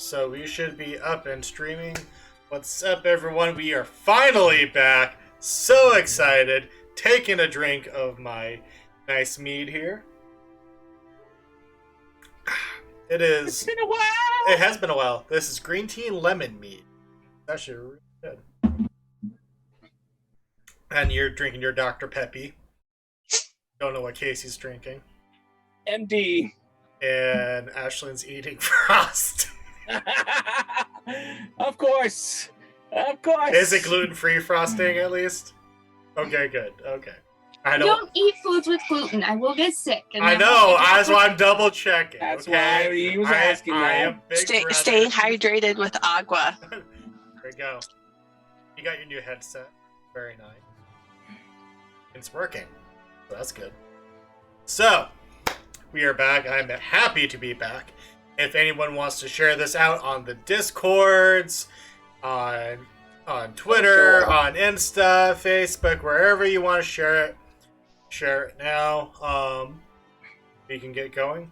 so we should be up and streaming. What's up, everyone? We are finally back. So excited. Taking a drink of my nice mead here. It is. It's been a while. It has been a while. This is green tea and lemon mead. It's actually really good. And you're drinking your Dr. Peppy. Don't know what Casey's drinking. MD. And Ashlyn's eating Frost. Of course. Of course. Is it gluten-free frosting at least? Okay, good. Okay. I don't eat foods with gluten. I will get sick. And I know. That's why I'm double checking. That's okay? why he was asking. I am big Stay hydrated with agua. There we go. You got your new headset. Very nice. It's working. So that's good. So, we are back. I'm happy to be back. If anyone wants to share this out on the Discords, on Twitter, on Insta, Facebook, wherever you want to share it now. We can get going.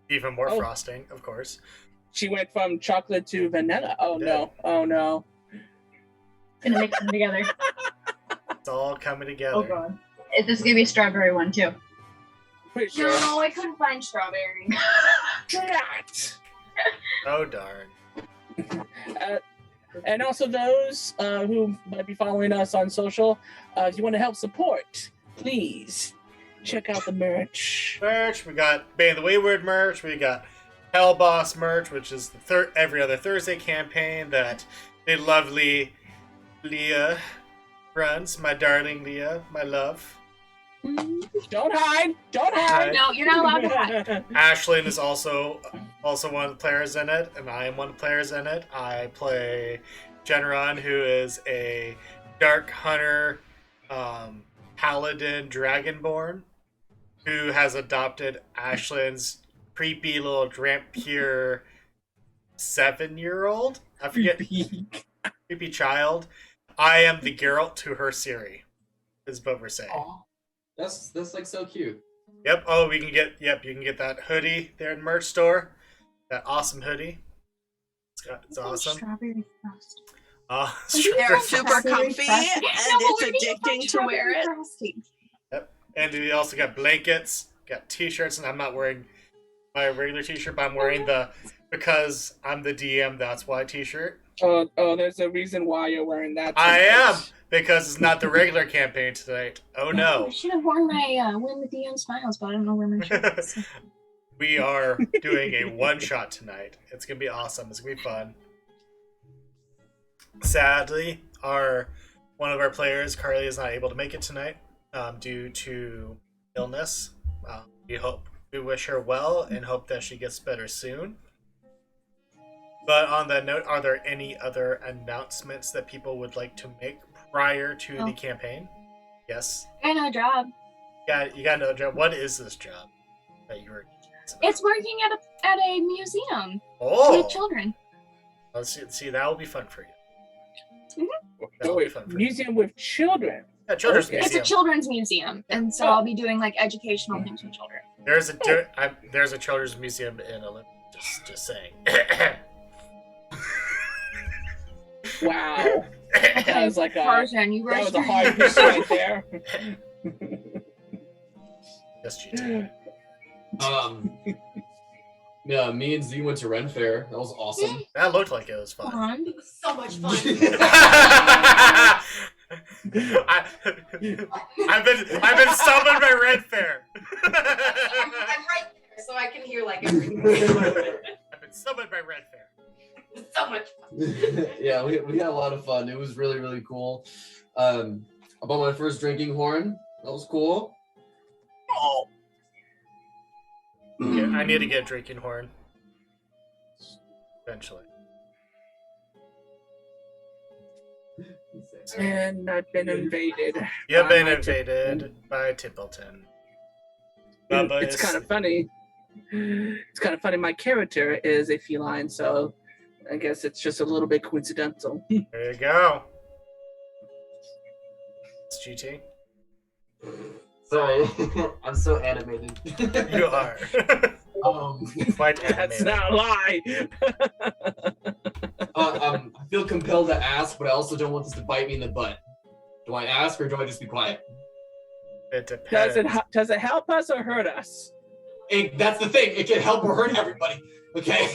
Even more frosting, of course. She went from chocolate to vanilla. Oh no. Oh no. Gonna mix them together. It's all coming together. Oh god. This is gonna be a strawberry one too. Pretty sure. No, I couldn't find strawberry. Drat. Oh darn. And also those who might be following us on social, if you want to help support, please check out the merch. We got Band the Wayward merch. We got Hell Boss merch, which is the every other Thursday campaign that the lovely Leah runs. My darling Leah, my love. Don't hide! Don't hide! No, you're not allowed to hide. Ashlyn is also one of the players in it, and I am one of the players in it. I play Genron, who is a Dark Hunter Paladin Dragonborn, who has adopted Ashlyn's creepy little Drampier 7-year-old. I forget. Creepy child. I am the Geralt to her Ciri, is what we're saying. Aww. That's like so cute. Yep. Oh, you can get that hoodie there in the merch store. That awesome hoodie. It's awesome. Strawberry frost. They're super comfy and it's addicting to wear it. Yep. And we also got blankets, got t-shirts, and I'm not wearing my regular t-shirt, but I'm wearing because I'm the DM, that's why t-shirt. Oh, there's a reason why you're wearing that. I am, because it's not the regular campaign tonight. Oh no. I should have worn my Win the DM Smiles, but I don't know where my shirt is. We are doing a one-shot tonight. It's going to be awesome. It's going to be fun. Sadly, one of our players, Carly, is not able to make it tonight due to illness. We wish her well and hope that she gets better soon. But on that note, are there any other announcements that people would like to make prior to the campaign? Yes. I got no job. Yeah, you got another job. What is this job that you were? It's working at a museum with children. Let's see. That will be fun for you. Mm-hmm. That will be fun for you. Museum with children. Yeah, children's museum. It's a children's museum, and so I'll be doing like educational things with children. There's a children's museum in Olympia. Just saying. Wow. That was like Tarzan, you that was a hard piece right there. Yes, you did. Yeah, me and Z went to Ren Fair. That was awesome. That looked like it was fun. It was so much fun. I've been summoned by Red Fair. I'm right there, so I can hear like everything. I've been summoned by Red Fair. It's so much fun. Yeah, we had a lot of fun. It was really, really cool. I bought my first drinking horn. That was cool. Oh. Yeah, I need to get a drinking horn. Eventually. And I've been invaded. You've been invaded by Tippleton. It's kind of funny. It's kind of funny. My character is a feline, so I guess it's just a little bit coincidental. There you go. It's GT. Sorry, I'm so animated. You are. Quite That's animated. not a lie. I feel compelled to ask, but I also don't want this to bite me in the butt. Do I ask or do I just be quiet? It depends. Does it help us or hurt us? That's the thing. It can help or hurt everybody. Okay.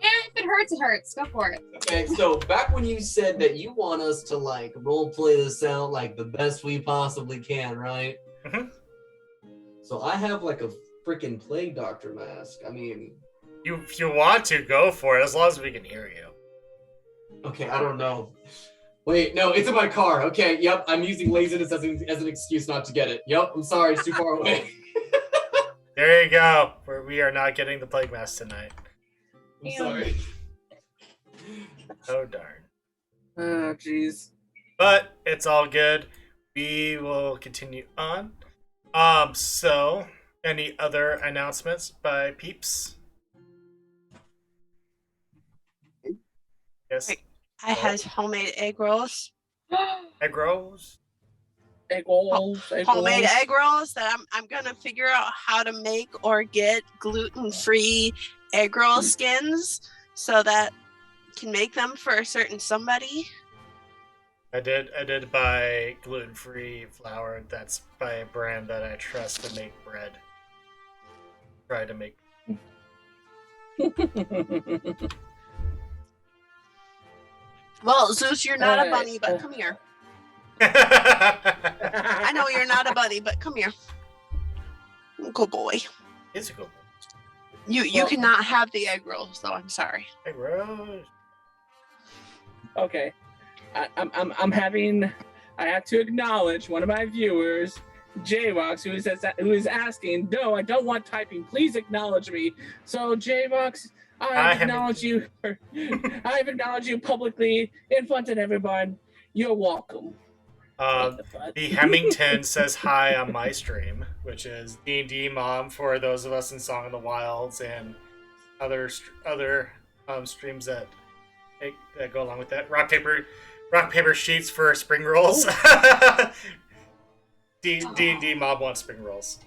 If it hurts, it hurts. Go for it. Okay. So back when you said that you want us to like role play this out like the best we possibly can, right? Mhm. So I have like a freaking plague doctor mask. I mean, If you want to, go for it, as long as we can hear you. okay, I don't know. Wait, no, it's in my car. Okay, yep, I'm using laziness as an excuse not to get it. Yep, I'm sorry, it's too far away. There you go. We are not getting the plague mask tonight. I'm sorry. Oh darn. Oh, jeez. But it's all good. We will continue on. So any other announcements by peeps? Yes. I had homemade egg rolls. Egg rolls. Egg rolls. Homemade egg rolls that I'm gonna figure out how to make or get gluten-free egg roll skins so that I can make them for a certain somebody. I did buy gluten-free flour. That's by a brand that I trust to make bread. Try to make. Well, Zeus, you're not a bunny, but come here. I know you're not a bunny, but come here. Good boy. It's a good one. You cannot have the egg rolls, though. I'm sorry. Egg rolls. Okay. I have to acknowledge one of my viewers, J-Rox, who is asking, no, I don't want typing. Please acknowledge me. So J-Rox, I've acknowledged you. I've acknowledged you publicly in front of everyone. You're welcome. The Hemmington says hi on my stream, which is D&D Mom for those of us in Song of the Wilds and other streams that go along with that. Rock paper sheets for spring rolls. D&D Mom wants spring rolls.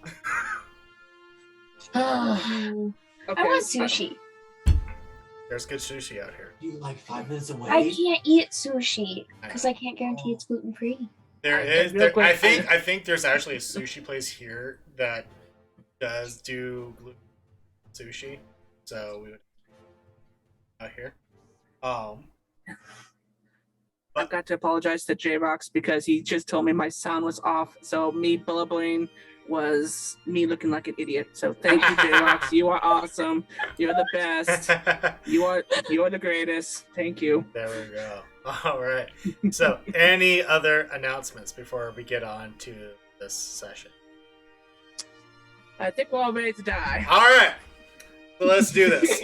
Okay. I want sushi. There's good sushi out here. You like 5 minutes away? I can't eat sushi because I can't guarantee it's gluten free. I think there's actually a sushi place here that does do gluten sushi. So we would out here. I've got to apologize to J-Rox because he just told me my sound was off. So me blubbering was me looking like an idiot. So thank you, J-Rox. You are awesome. You're the best. You are the greatest. Thank you. There we go. All right. So any other announcements before we get on to this session? I think we're all ready to die. All right. So let's do this.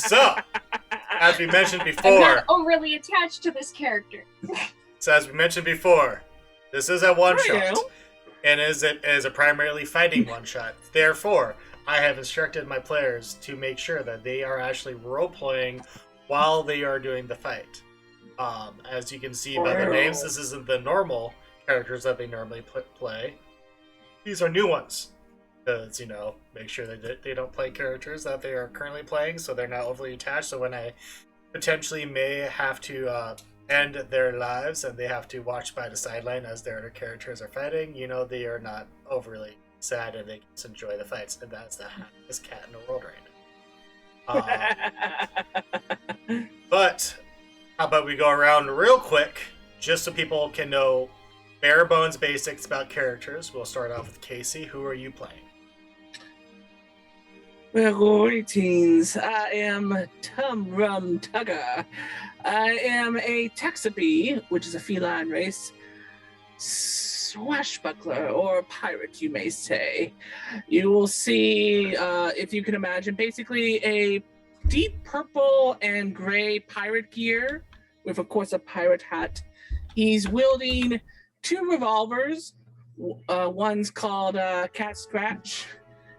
So, as we mentioned I'm before, not overly attached to this character. this is a one-shot. And is a primarily fighting one-shot. Therefore, I have instructed my players to make sure that they are actually role-playing while they are doing the fight. As you can see by the names, this isn't the normal characters that they normally play. These are new ones. Because, make sure that they don't play characters that they are currently playing, so they're not overly attached. So when I potentially may have to end their lives and they have to watch by the sideline as their other characters are fighting, they are not overly sad and they can just enjoy the fights. And that's the happiest cat in the world right now. But how about we go around real quick, just so people can know bare bones basics about characters. We'll start off with Casey. Who are you playing? Well, greetings. I am Tum Rum Tugger. I am a Taxabee, which is a feline race, swashbuckler, or pirate, you may say. You will see, if you can imagine, basically a deep purple and gray pirate gear with, of course, a pirate hat. He's wielding 2 revolvers. One's called Cat Scratch,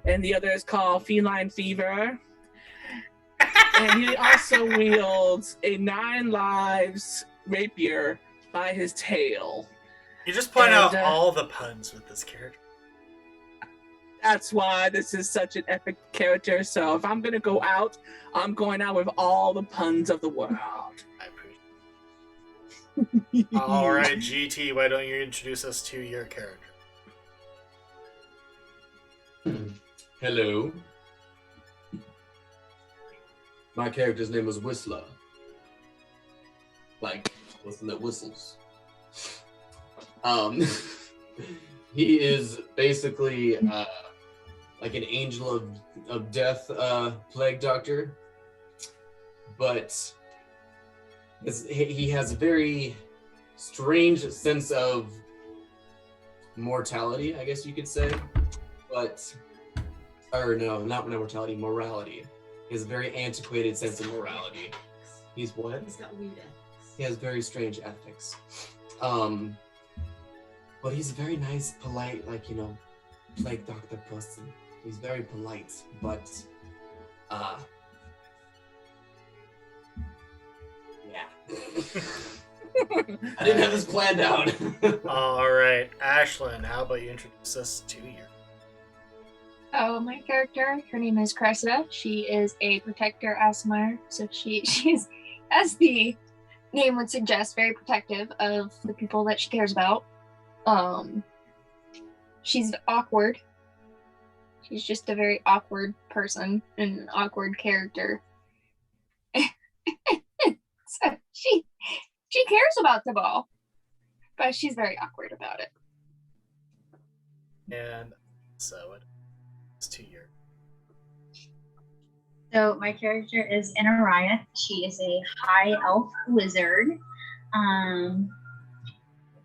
and the other is called Feline Fever. And he also wields a 9 lives rapier by his tail. You just point out all the puns with this character. That's why this is such an epic character. So if I'm gonna go out, I'm going out with all the puns of the world. I appreciate it. All right, GT, why don't you introduce us to your character? Hello. My character's name is Whistler. Like, listen that whistles. He is basically like an angel of death plague doctor. But he has a very strange sense of mortality, I guess you could say. But, or no, not mortality, morality. He has a very antiquated sense of morality. He's what? He's got weird ethics. He has very strange ethics. But he's a very nice, polite, like, you know, plague doctor person. He's very polite, but, yeah. I didn't have this planned out. All right, Ashlyn, how about you introduce us to your? Oh, my character, her name is Cressida. She is a protector Asmire, so she's, as the name would suggest, very protective of the people that she cares about. She's awkward. She's just a very awkward person and an awkward character. So she cares about the ball, but she's very awkward about it. And so it's to your. So my character is Inaraya. She is a high elf wizard.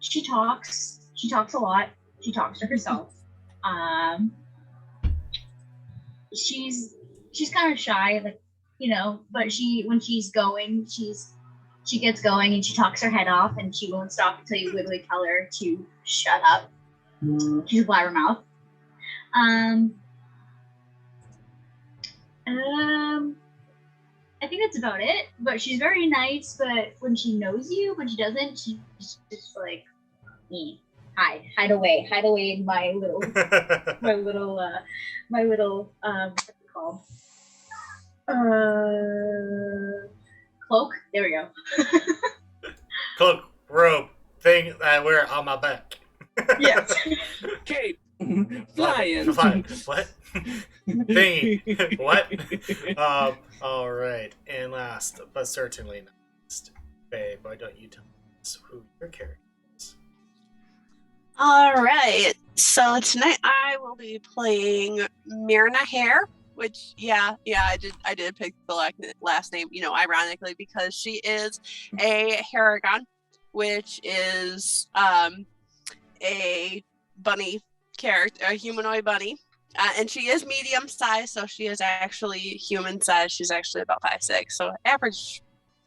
She talks a lot. She talks to herself. She's kind of shy, like, you know, but when she's going, she gets going and she talks her head off and she won't stop until you literally tell her to shut up. She's a blabbermouth. I think that's about it. But she's very nice. But when she knows you, when she doesn't, she's just like, hide away in my little, what's it called? Cloak. There we go. Cloak, robe, thing I wear on my back. Yes. Cape. Flying. What? Thingy. What? All right. And last, but certainly not least, babe, why don't you tell us who your character is? All right. So tonight I will be playing Myrna Hare, which I did pick the last name, you know, ironically, because she is a Haragon, which is a bunny character, a humanoid bunny. And she is medium sized, so she is actually human sized. She's actually about 5'6", so average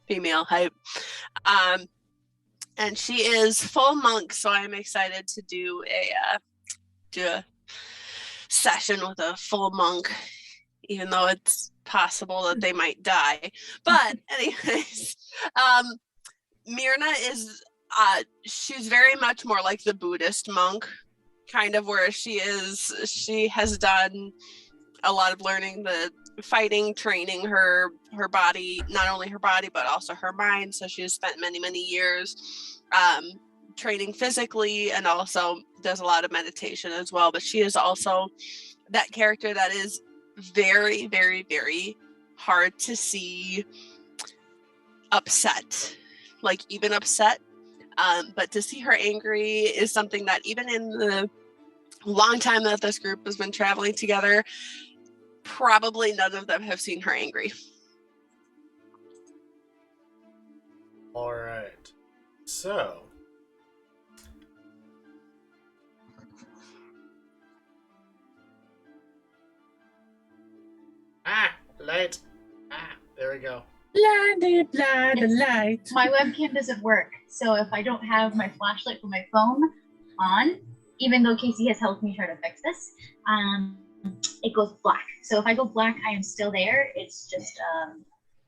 female height. And she is full monk, so I'm excited to do a session with a full monk, even though it's possible that they might die. But anyways, Myrna is she's very much more like the Buddhist monk, kind of, where she has done a lot of learning, the fighting, training her body, not only her body but also her mind. So she has spent many years training physically, and also does a lot of meditation as well. But she is also that character that is very, very, very hard to see upset, like even upset. But to see her angry is something that even in the long time that this group has been traveling together, probably none of them have seen her angry. All right. So, light. There we go. Blinded by the light. My webcam doesn't work, so if I don't have my flashlight for my phone on, even though Casey has helped me try to fix this, it goes black. So if I go black, I am still there. It's just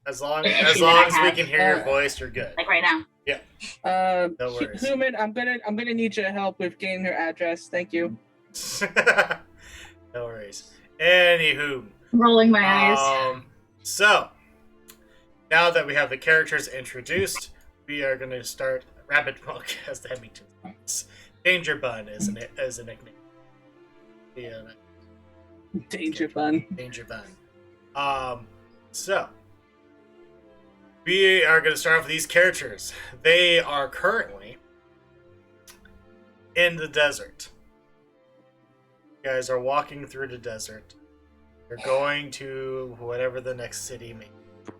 As long an as issue that I we have, can hear your voice, you're good. like right now. No worries. Human, I'm gonna need your help with getting her address. Thank you. No worries. Anywho. Rolling my eyes. So, now that we have the characters introduced, we are going to start. Rabbit Monk as the Hemington. Danger Bun is a nickname. Yeah, Danger Bun. Danger Bun. So, we are going to start off with these characters. They are currently in the desert. You guys are walking through the desert. You're going to whatever the next city may be.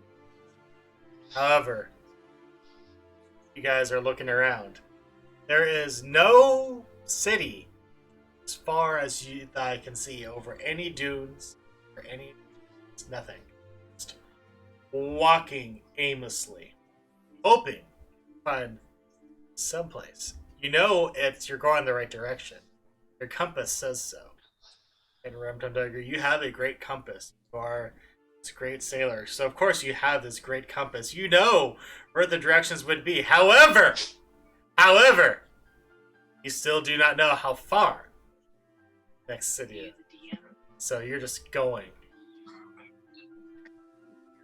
However, you guys are looking around. There is no city as far as that I can see over any dunes or any. It's nothing. Just walking aimlessly, hoping to find someplace. You know you're going the right direction. Your compass says so. And Ramton Duggar, you have a great compass. You are this great sailor. So of course you have this great compass. You know where the directions would be. However, you still do not know how far the next city is. So you're just going.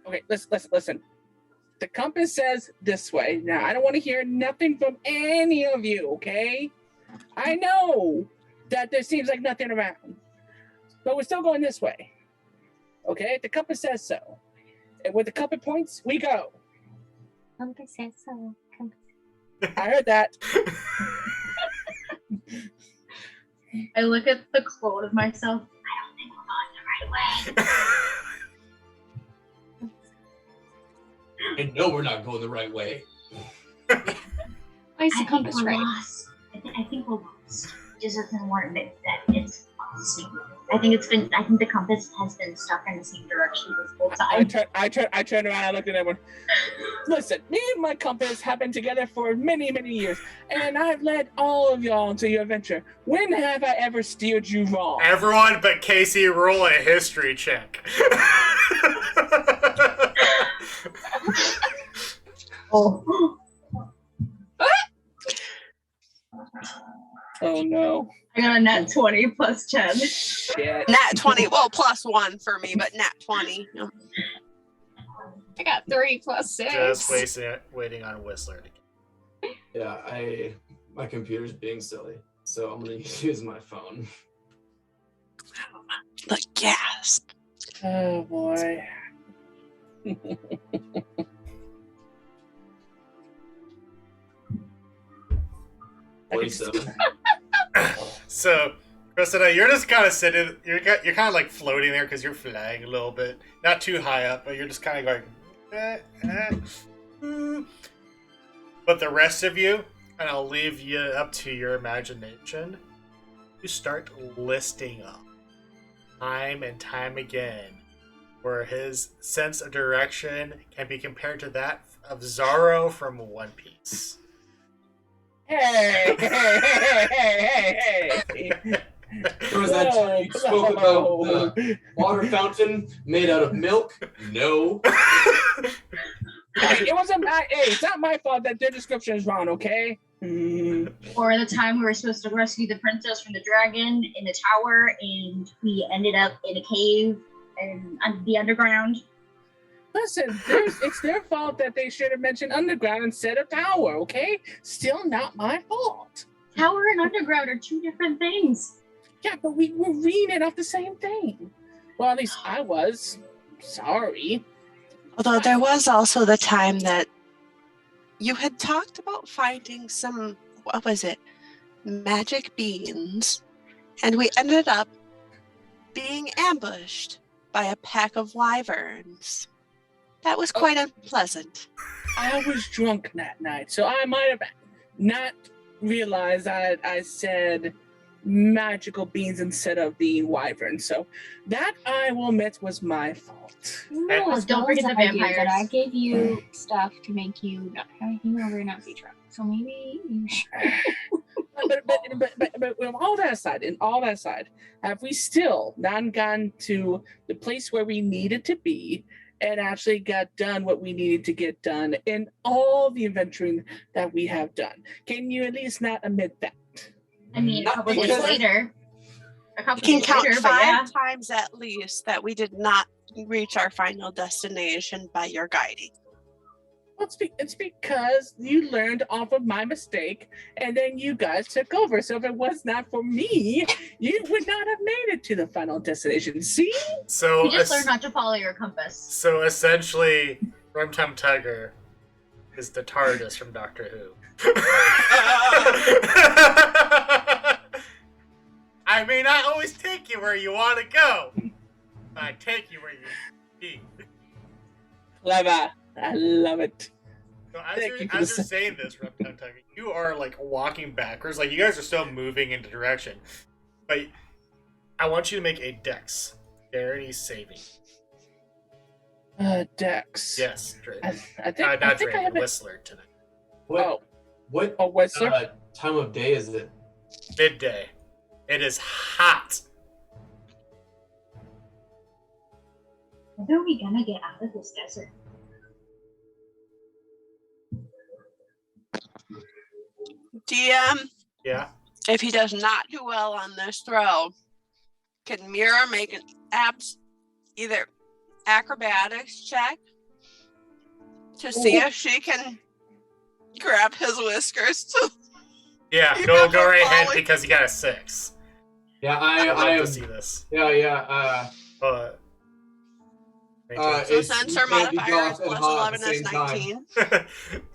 Okay, listen. The compass says this way. Now, I don't want to hear nothing from any of you, okay? I know that there seems like nothing around, but we're still going this way. Okay? The compass says so. And where the compass points, we go. Compass says so. I heard that. I look at the clone of myself. I don't think we're going the right way. I know we're not going the right way. Why is the compass we're right? lost. I think we're lost. It just doesn't warrant that it's lost. I think the compass has been stuck in the same direction this whole time. I turned around, I looked at everyone. Listen, me and my compass have been together for many, many years, and I've led all of y'all into your adventure. When have I ever steered you wrong? Everyone but Casey roll a history check. Oh. Oh no. I got a nat 20 plus 10. Shit. Nat 20. Well, plus 1 for me, but nat 20. Yep. I got 3 plus 6. Just waiting on Whistler. Yeah, my computer's being silly, so I'm gonna use my phone. The gasp. Oh boy. So, Christina, you're just kind of sitting. You're kind of like floating there because you're flying a little bit, not too high up, but you're just kind of going. But the rest of you, and I'll leave you up to your imagination. You start listing up time and time again, where his sense of direction can be compared to that of Zoro from One Piece. Hey. There was that time you spoke about the water fountain made out of milk? No. Hey, it's not my fault that their description is wrong, okay? Or the time we were supposed to rescue the princess from the dragon in the tower, and we ended up in a cave and the underground. Listen, it's their fault that they should have mentioned underground instead of tower, okay? Still not my fault. Tower and underground are two different things. Yeah, but we were reading it off the same thing. Well, at least I was. Sorry. Although there was also the time that you had talked about finding some, what was it, magic beans, and we ended up being ambushed by a pack of wyverns. That was quite unpleasant. I was drunk that night, so I might have not realized I said magical beans instead of the wyvern. So that, I will admit, was my fault. No, Don't forget the vampires. But I gave you stuff to make you not hangover and not be drunk. So maybe you should. But with all that aside, have we still not gotten to the place where we needed to be and actually got done what we needed to get done in all the adventuring that we have done? Can you at least not admit that? I mean, a couple days later. a couple We can days count later, but yeah. 5 times at least that we did not reach our final destination by your guiding. Well, it's because you learned off of my mistake, and then you guys took over. So if it was not for me, you would not have made it to the final destination. See? So You just learned not to follow your compass. So essentially, Rumtum Tugger is the TARDIS from Doctor Who. I may not always take you where you want to go, but I take you where you need. Clever. I love it. So Thank you for as the you're saying this, Rumtum Tugger, you are like walking backwards. Like you guys are still moving into direction, but I want you to make a Dex Dexterity saving. Dex. Yes, Drake. I think Not I think Drake, I have it. Whistler today. What Whistler. time of day is it? Midday. It is hot. When are we gonna get out of this desert? DM, Yeah. if he does not do well on this throw, can Mira make an either acrobatics check to see if she can grab his whiskers? Yeah, You go guys are right ahead falling. because you got a 6. Yeah, I I love am. to see this. Yeah. So It's- since you her can't be modifier is goth and plus hot at 11 the is same time. 19.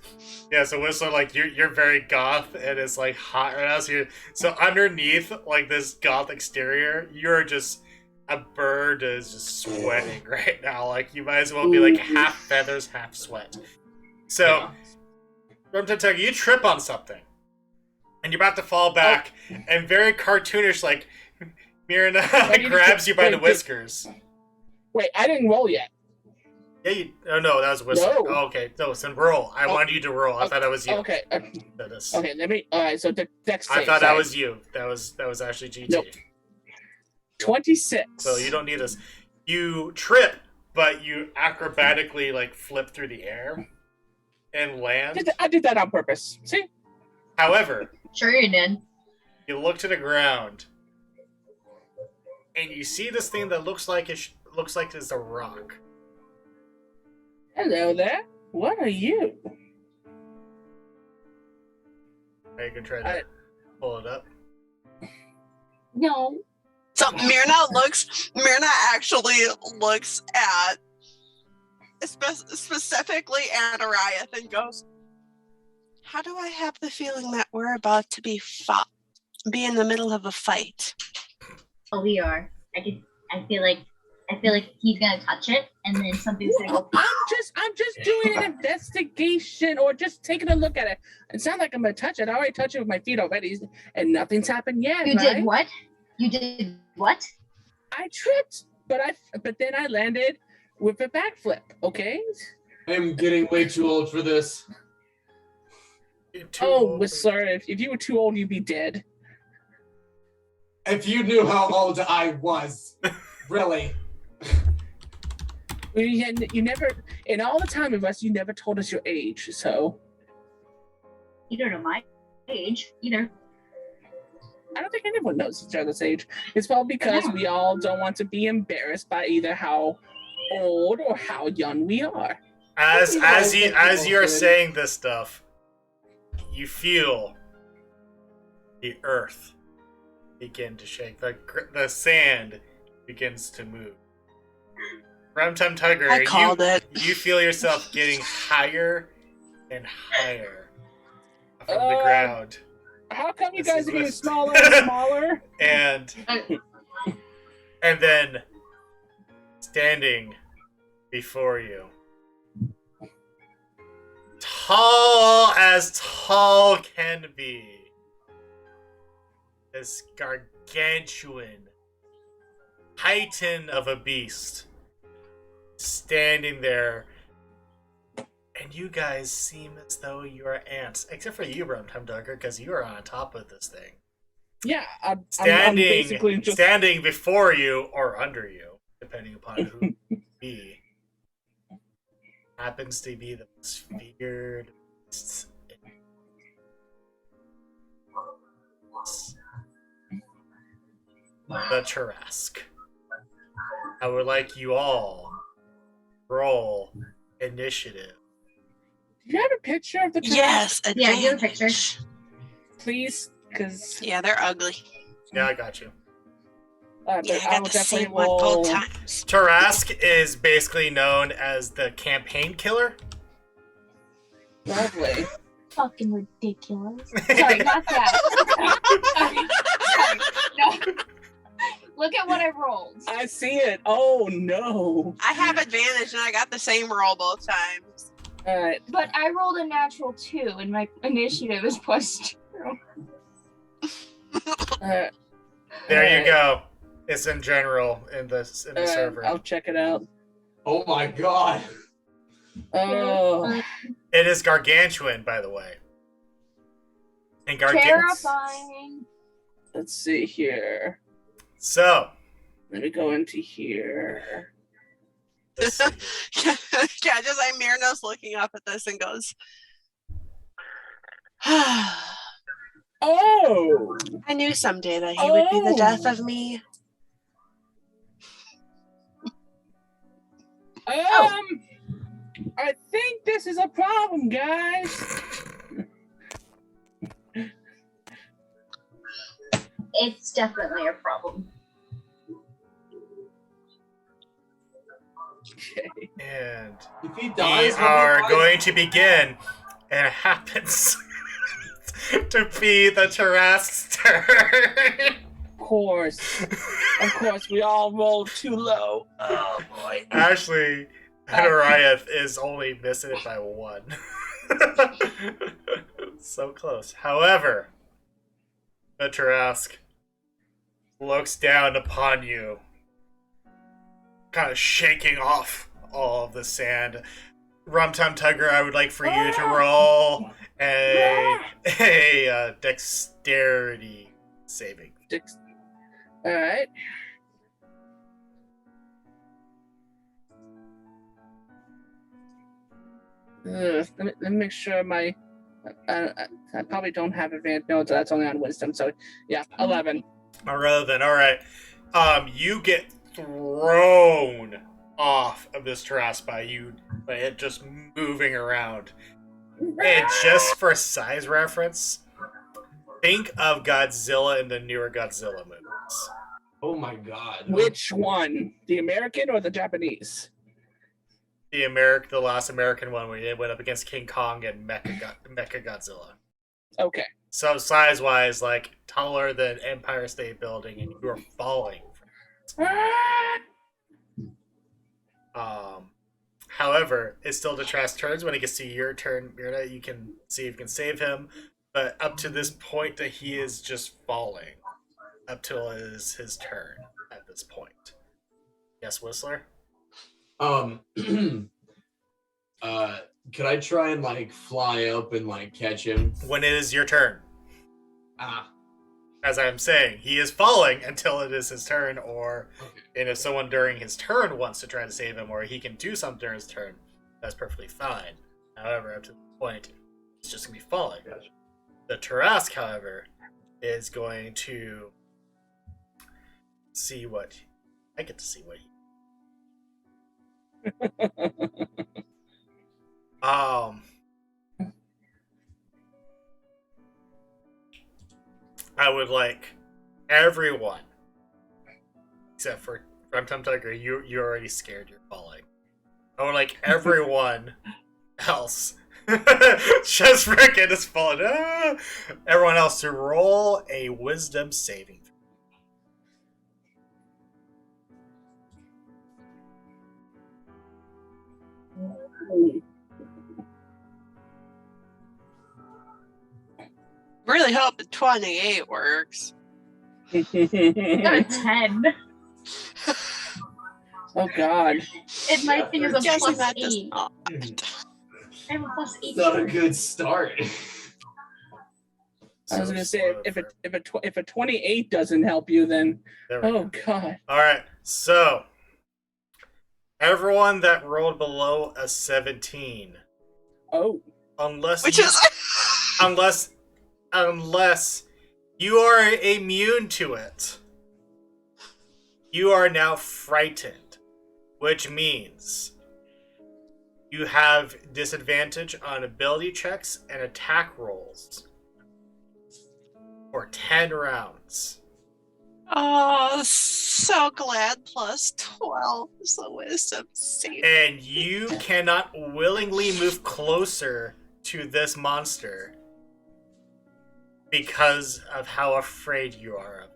Yeah, so Whistler, like you're very goth and it's like hot right now. So underneath like this goth exterior, you're just a bird is just sweating right now. Like you might as well be like half feathers, half sweat. So Rumtum Tugger, you trip on something. And you're about to fall back, and very cartoonish, like Mirna grabs you by the whiskers. Wait, I didn't roll yet. Yeah, you. Oh no, that was Whistler. No. Oh, okay, no, so roll. I wanted you to roll. I thought that was you. Okay. That is. Okay. Let me. All right. So Dex. I thought that was you. That was actually GT. Nope. 26. So you don't need this. You trip, but you acrobatically like flip through the air and land. I did that on purpose. See? However, Sure you did. you look to the ground, and you see this thing that looks like it's a rock. Hello there. What are you? Are you gonna try to pull it up? No. So Myrna actually looks at specifically Anariath and goes, how do I have the feeling that we're about to be in the middle of a fight? Oh, we are. I feel like he's gonna touch it, and then something's gonna go. I'm just doing an investigation or just taking a look at it. It sounds like I'm gonna touch it. I already touched it with my feet already, and nothing's happened yet. You right? did what? You did what? I tripped, but then I landed with a backflip. Okay. I'm getting way too old for this. Sir, if you were too old, you'd be dead. If you knew how old I was, really. You never, in all the time of us, you never told us your age. So You don't know my age either. I don't think anyone knows each other's age. It's probably because we all don't want to be embarrassed by either how old or how young we are. As you're saying this stuff, you feel the earth begin to shake. The sand begins to move. Rumtum Tugger, I called it. You feel yourself getting higher and higher from the ground. How come you This guys is are getting this- smaller and smaller? And then standing before you, tall can be, this gargantuan titan of a beast standing there, and you guys seem as though you are ants, except for you, Rumtum Tugger, because you are on top of this thing. Yeah, I'm Standing, basically just standing before you or under you, depending upon who you be, happens to be the most feared beasts in the Tarrasque. I would like you all roll initiative. Do you have a picture of the Tarrasque? Yes, Yeah, give a advantage. picture. Please, because Yeah, they're ugly. Yeah, I got you. Yeah, I got the same one both times. Tarrasque is basically known as the campaign killer. Lovely. Fucking ridiculous. Sorry, not that. Sorry. No. Look at what I rolled. I see it. Oh no. I have advantage and I got the same roll both times. All right. But I rolled a natural 2, and my initiative is +2. All There you go. It's in general in the server. I'll check it out. Oh my god. Oh. It is gargantuan, by the way. And Terrifying. Let's see here. So, Let me go into here. let's see. Yeah, just like Myrna's looking up at this and goes, Oh. I knew someday that he would be the death of me. I think this is a problem, guys. It's definitely a problem. Okay. And If he we dies, are going to begin. And it happens to be the Tarrasque's turn. Of course, we all rolled too low. Oh boy. Actually, Adoriath is only missing it by 1. So close. However, the Tarrasque looks down upon you, kind of shaking off all of the sand. Rum Tum Tugger, I would like for you to roll a dexterity saving. All right. Let me make sure my. I probably don't have advanced. No, that's only on wisdom. So yeah, 11. Rather than, all right, you get thrown off of this Tarrasque by it just moving around. And just for size reference, think of Godzilla in the newer Godzilla movies. Oh my god. Which one? The American or the Japanese? The last American one where it went up against King Kong and Mecha Godzilla. Okay. So size-wise, like taller than Empire State Building, and you are falling. However, it's still the Trask turns. When it gets to your turn, Myrna, you can see if you can save him. But up to this point, that he is just falling. Up till his turn at this point. Yes, Whistler? Could I try and like fly up and like catch him? When it is your turn. Ah. As I'm saying, he is falling until it is his turn, and if someone during his turn wants to try to save him, or he can do something during his turn, that's perfectly fine. However, up to the point, it's just going to be falling. Gotcha. The Tarrasque, however, is going to see what... I get to see what he... I would like everyone, except for Rum Tum Tugger, you're already scared you're falling. I would like everyone else, just frickin' is falling. Everyone else to roll a wisdom saving. Really hope the 28 works. Got a 10. Oh God. And my thing is a Guessing plus that does 8. not. I have a plus 8. Not a good start. I was gonna say if a 28 doesn't help you, then There we go. oh God. All right, so everyone that rolled below a 17, Oh. unless Which you, is unless you are immune to it, You are now frightened, which means you have disadvantage on ability checks and attack rolls for 10 rounds. Oh, so glad plus 12 is the wisdom save. And you cannot willingly move closer to this monster because of how afraid you are of it.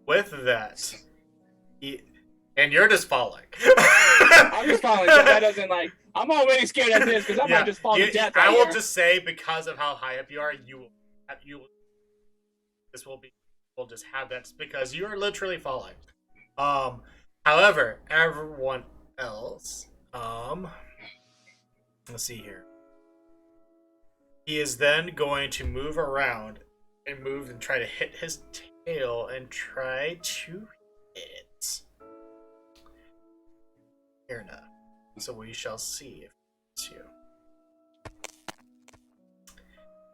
With that, and you're just falling. I'm just falling. So that doesn't like. I'm already scared as this because I might just fall to death. I out will here. just say because of how high up you are, this will be. We'll just have that because you are literally falling. However, everyone else, let's see here. He is then going to move around and move and try to hit his tail and try to hit Irna. So we shall see if it's you.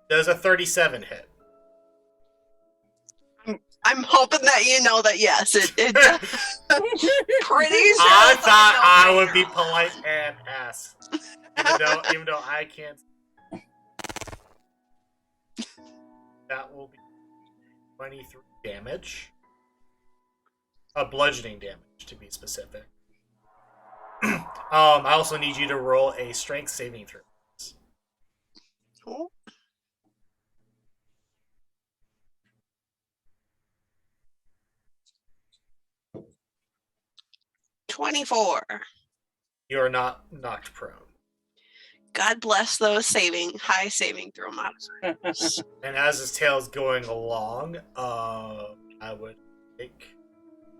Does a 37 hit? I'm hoping that you know that yes, it pretty sure. I it's thought like I no would be barrel. polite and ask. Even though I can't. That will be 23 damage. Bludgeoning damage, to be specific. I also need you to roll a strength saving throw. Cool. $24. You are not knocked prone. God bless those high saving throw modifiers. And as his tail is going along, I would take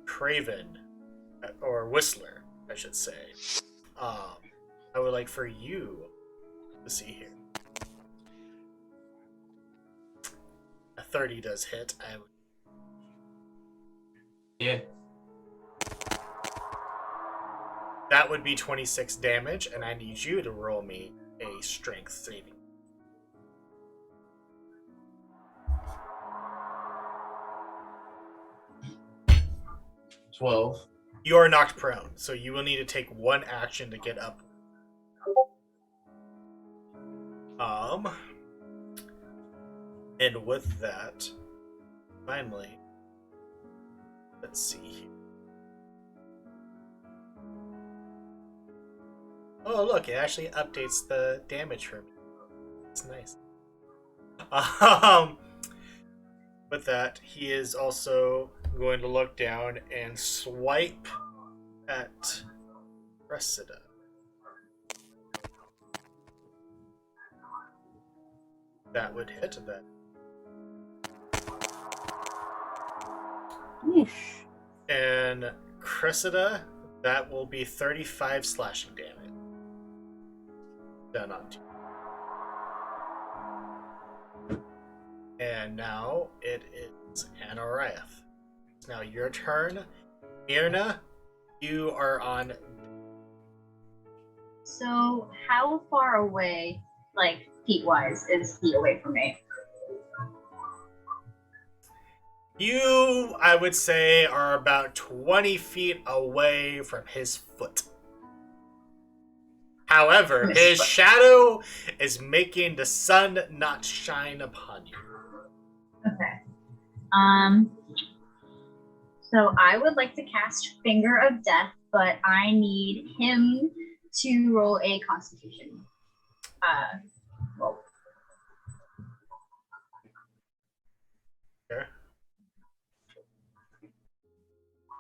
Craven, or Whistler, I should say. I would like for you to see here. A 30 does hit. Yeah. That would be 26 damage, and I need you to roll me a strength saving. $12. You are knocked prone, so you will need to take one action to get up. And with that, finally, let's see here. Oh, look, it actually updates the damage for me. It's nice. With that, he is also going to look down and swipe at Cressida. That would hit that. Oof. And Cressida, that will be 35 slashing damage. Done on two. And now it is Anarath. It's now your turn. Mirna, you are on. So how far away, like feet-wise, is he away from me? You, I would say, are about 20 feet away from his foot. However, his shadow is making the sun not shine upon you. Okay. So I would like to cast Finger of Death, but I need him to roll a Constitution. Roll. Okay.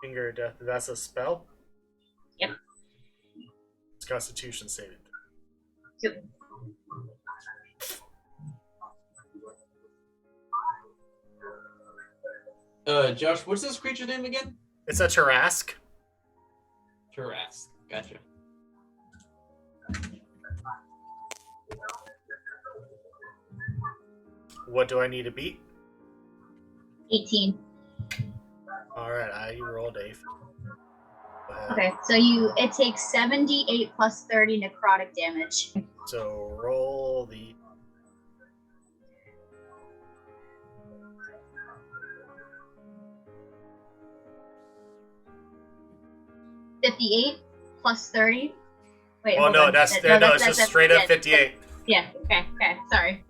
Finger of Death, that's a spell? Yep. It's Constitution saving. Yep. Josh, what's this creature's name again? It's a Tarrasque. Tarrasque. Gotcha. What do I need to beat? 18. Alright, I rolled a. Okay, so it takes 78 plus 30 necrotic damage. So roll the. 58 plus 30. Wait, Well, hold no, on. it's just straight up 58. Yeah, okay, sorry.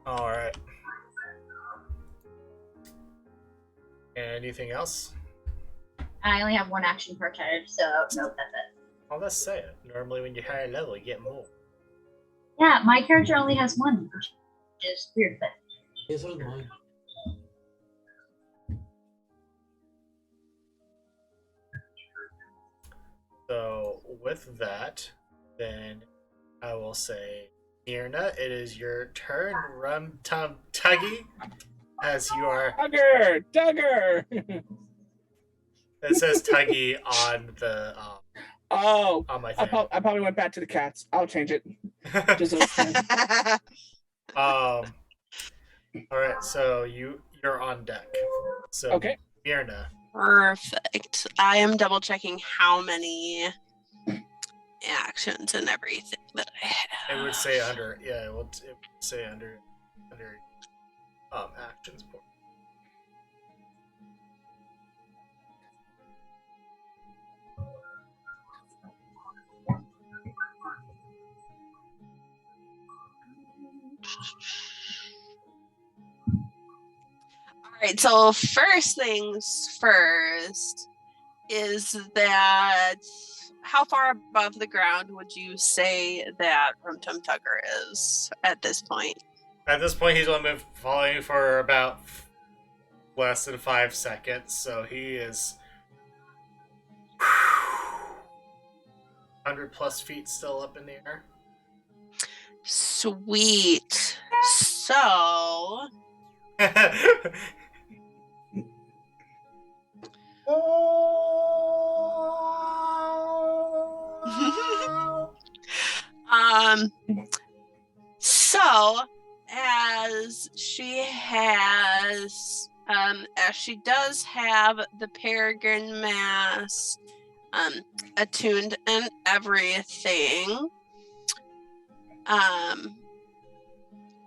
All right. Anything else? I only have one action per turn, so nope, that's it. Oh, let's say it. Normally, when you're higher level, you get more. Yeah, my character only has one, which is weird, but Yeah, so does mine. So with that, then I will say, Mirna, it is your turn. Rum Tum Tuggy, as you are. Duggar! It says Tuggy on the Oh, on my I thing. probably went back to the cats. I'll change it. Just so it's fun. All right, so you're on deck. So Okay. Mirna. Perfect. I am double checking how many actions and everything that I have. It would say under it would say under actions board. All right, so first things first is that how far above the ground would you say that Rumtum Tugger is at this point? At this point, he's only been following for about less than 5 seconds, so he is 100 plus feet still up in the air. Sweet. So so as she does have the peregrine mask attuned and everything,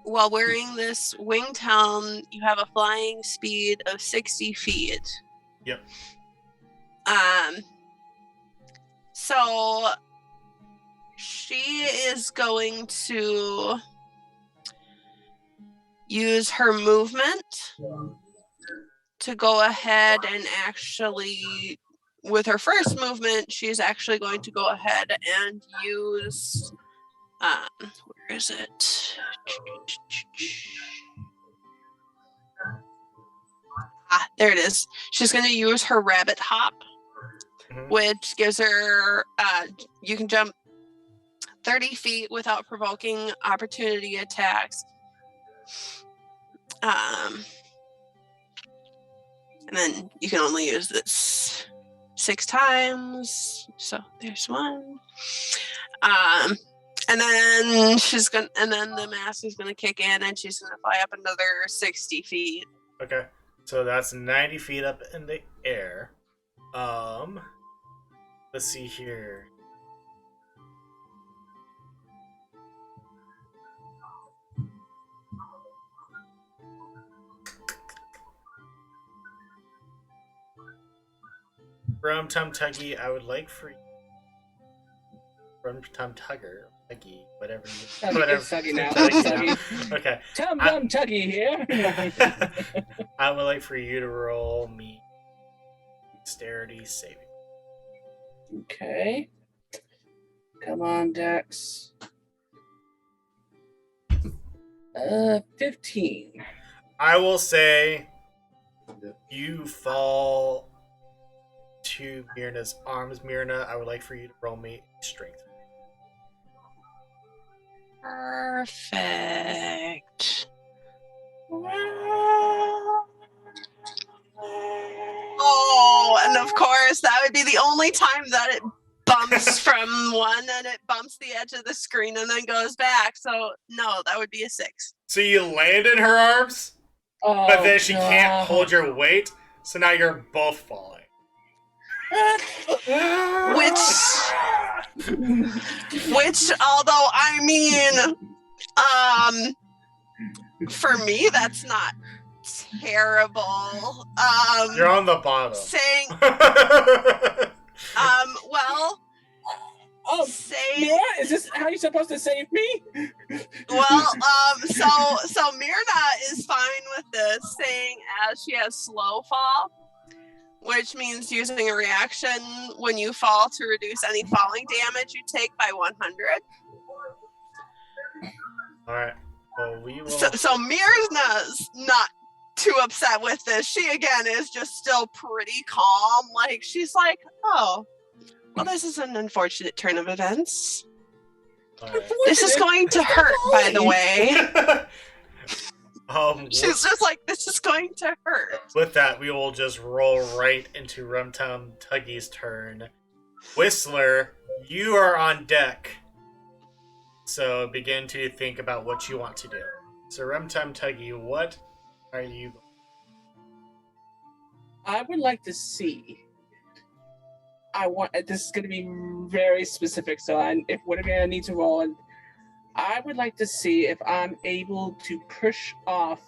while wearing this winged helm, you have a flying speed of 60 feet. Yep. So she is going to use her movement to go ahead and actually, with her first movement, she's actually going to go ahead and use, where is it? There it is. She's going to use her rabbit hop, which gives her, you can jump 30 feet without provoking opportunity attacks. And then you can only use this 6 times. So there's one. And then the mask is gonna kick in and she's gonna fly up another 60 feet. Okay. So that's 90 feet up in the air. Let's see here. Rum Tum Tuggy, I would like for you. Rum Tum Tugger, Tuggy, whatever you. Whatever. Tuggy now. Tuggy now. Okay. Tum Tuggy here. I would like for you to roll me dexterity saving. Okay. Come on, Dex. 15. I will say you fall to Mirna's arms. Mirna, I would like for you to roll me strength. Perfect. Oh, and of course, that would be the only time that it bumps from one and it bumps the edge of the screen and then goes back. So, no, that would be a 6. So you land in her arms, but then she can't hold your weight, so now you're both falling. Which, although I mean, for me, that's not terrible. You're on the bottom. Saying, well, Oh, saying, Mira, is this how you're supposed to save me? well, so Myrna is fine with this, saying as she has slow fall, which means using a reaction when you fall to reduce any falling damage you take by 100. All right. Well, we will. So Myrna's not too upset with this. She again is just still pretty calm. Like she's like, oh, well, this is an unfortunate turn of events. All right. This is going to hurt, by the way. She's just like, this is going to hurt. With that, we will just roll right into Rumtum Tuggy's turn. Whistler, you are on deck. So begin to think about what you want to do. So Rumtum Tuggy, what are you? I would like to see. This is going to be very specific, so if whatever I need to roll, and I would like to see if I'm able to push off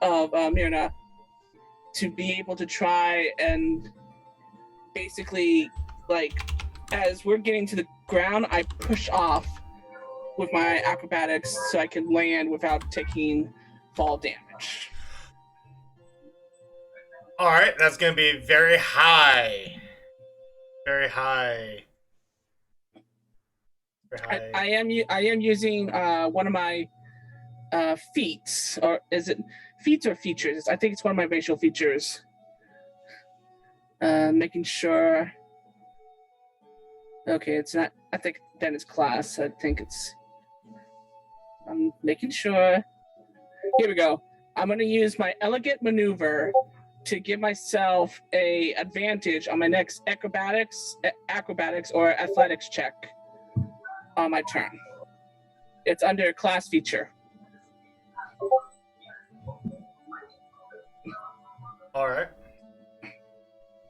of Myrna to be able to try and basically, like, as we're getting to the ground, I push off with my acrobatics so I can land without taking fall damage. All right, that's going to be very high. Very high. Very high. I am using one of my feats, or is it feats or features? I think it's one of my racial features. Making sure. Okay, it's not. I think then it's class. I think it's. I'm making sure. Here we go. I'm going to use my elegant maneuver to give myself a advantage on my next acrobatics or athletics check on my turn. It's under class feature. All right.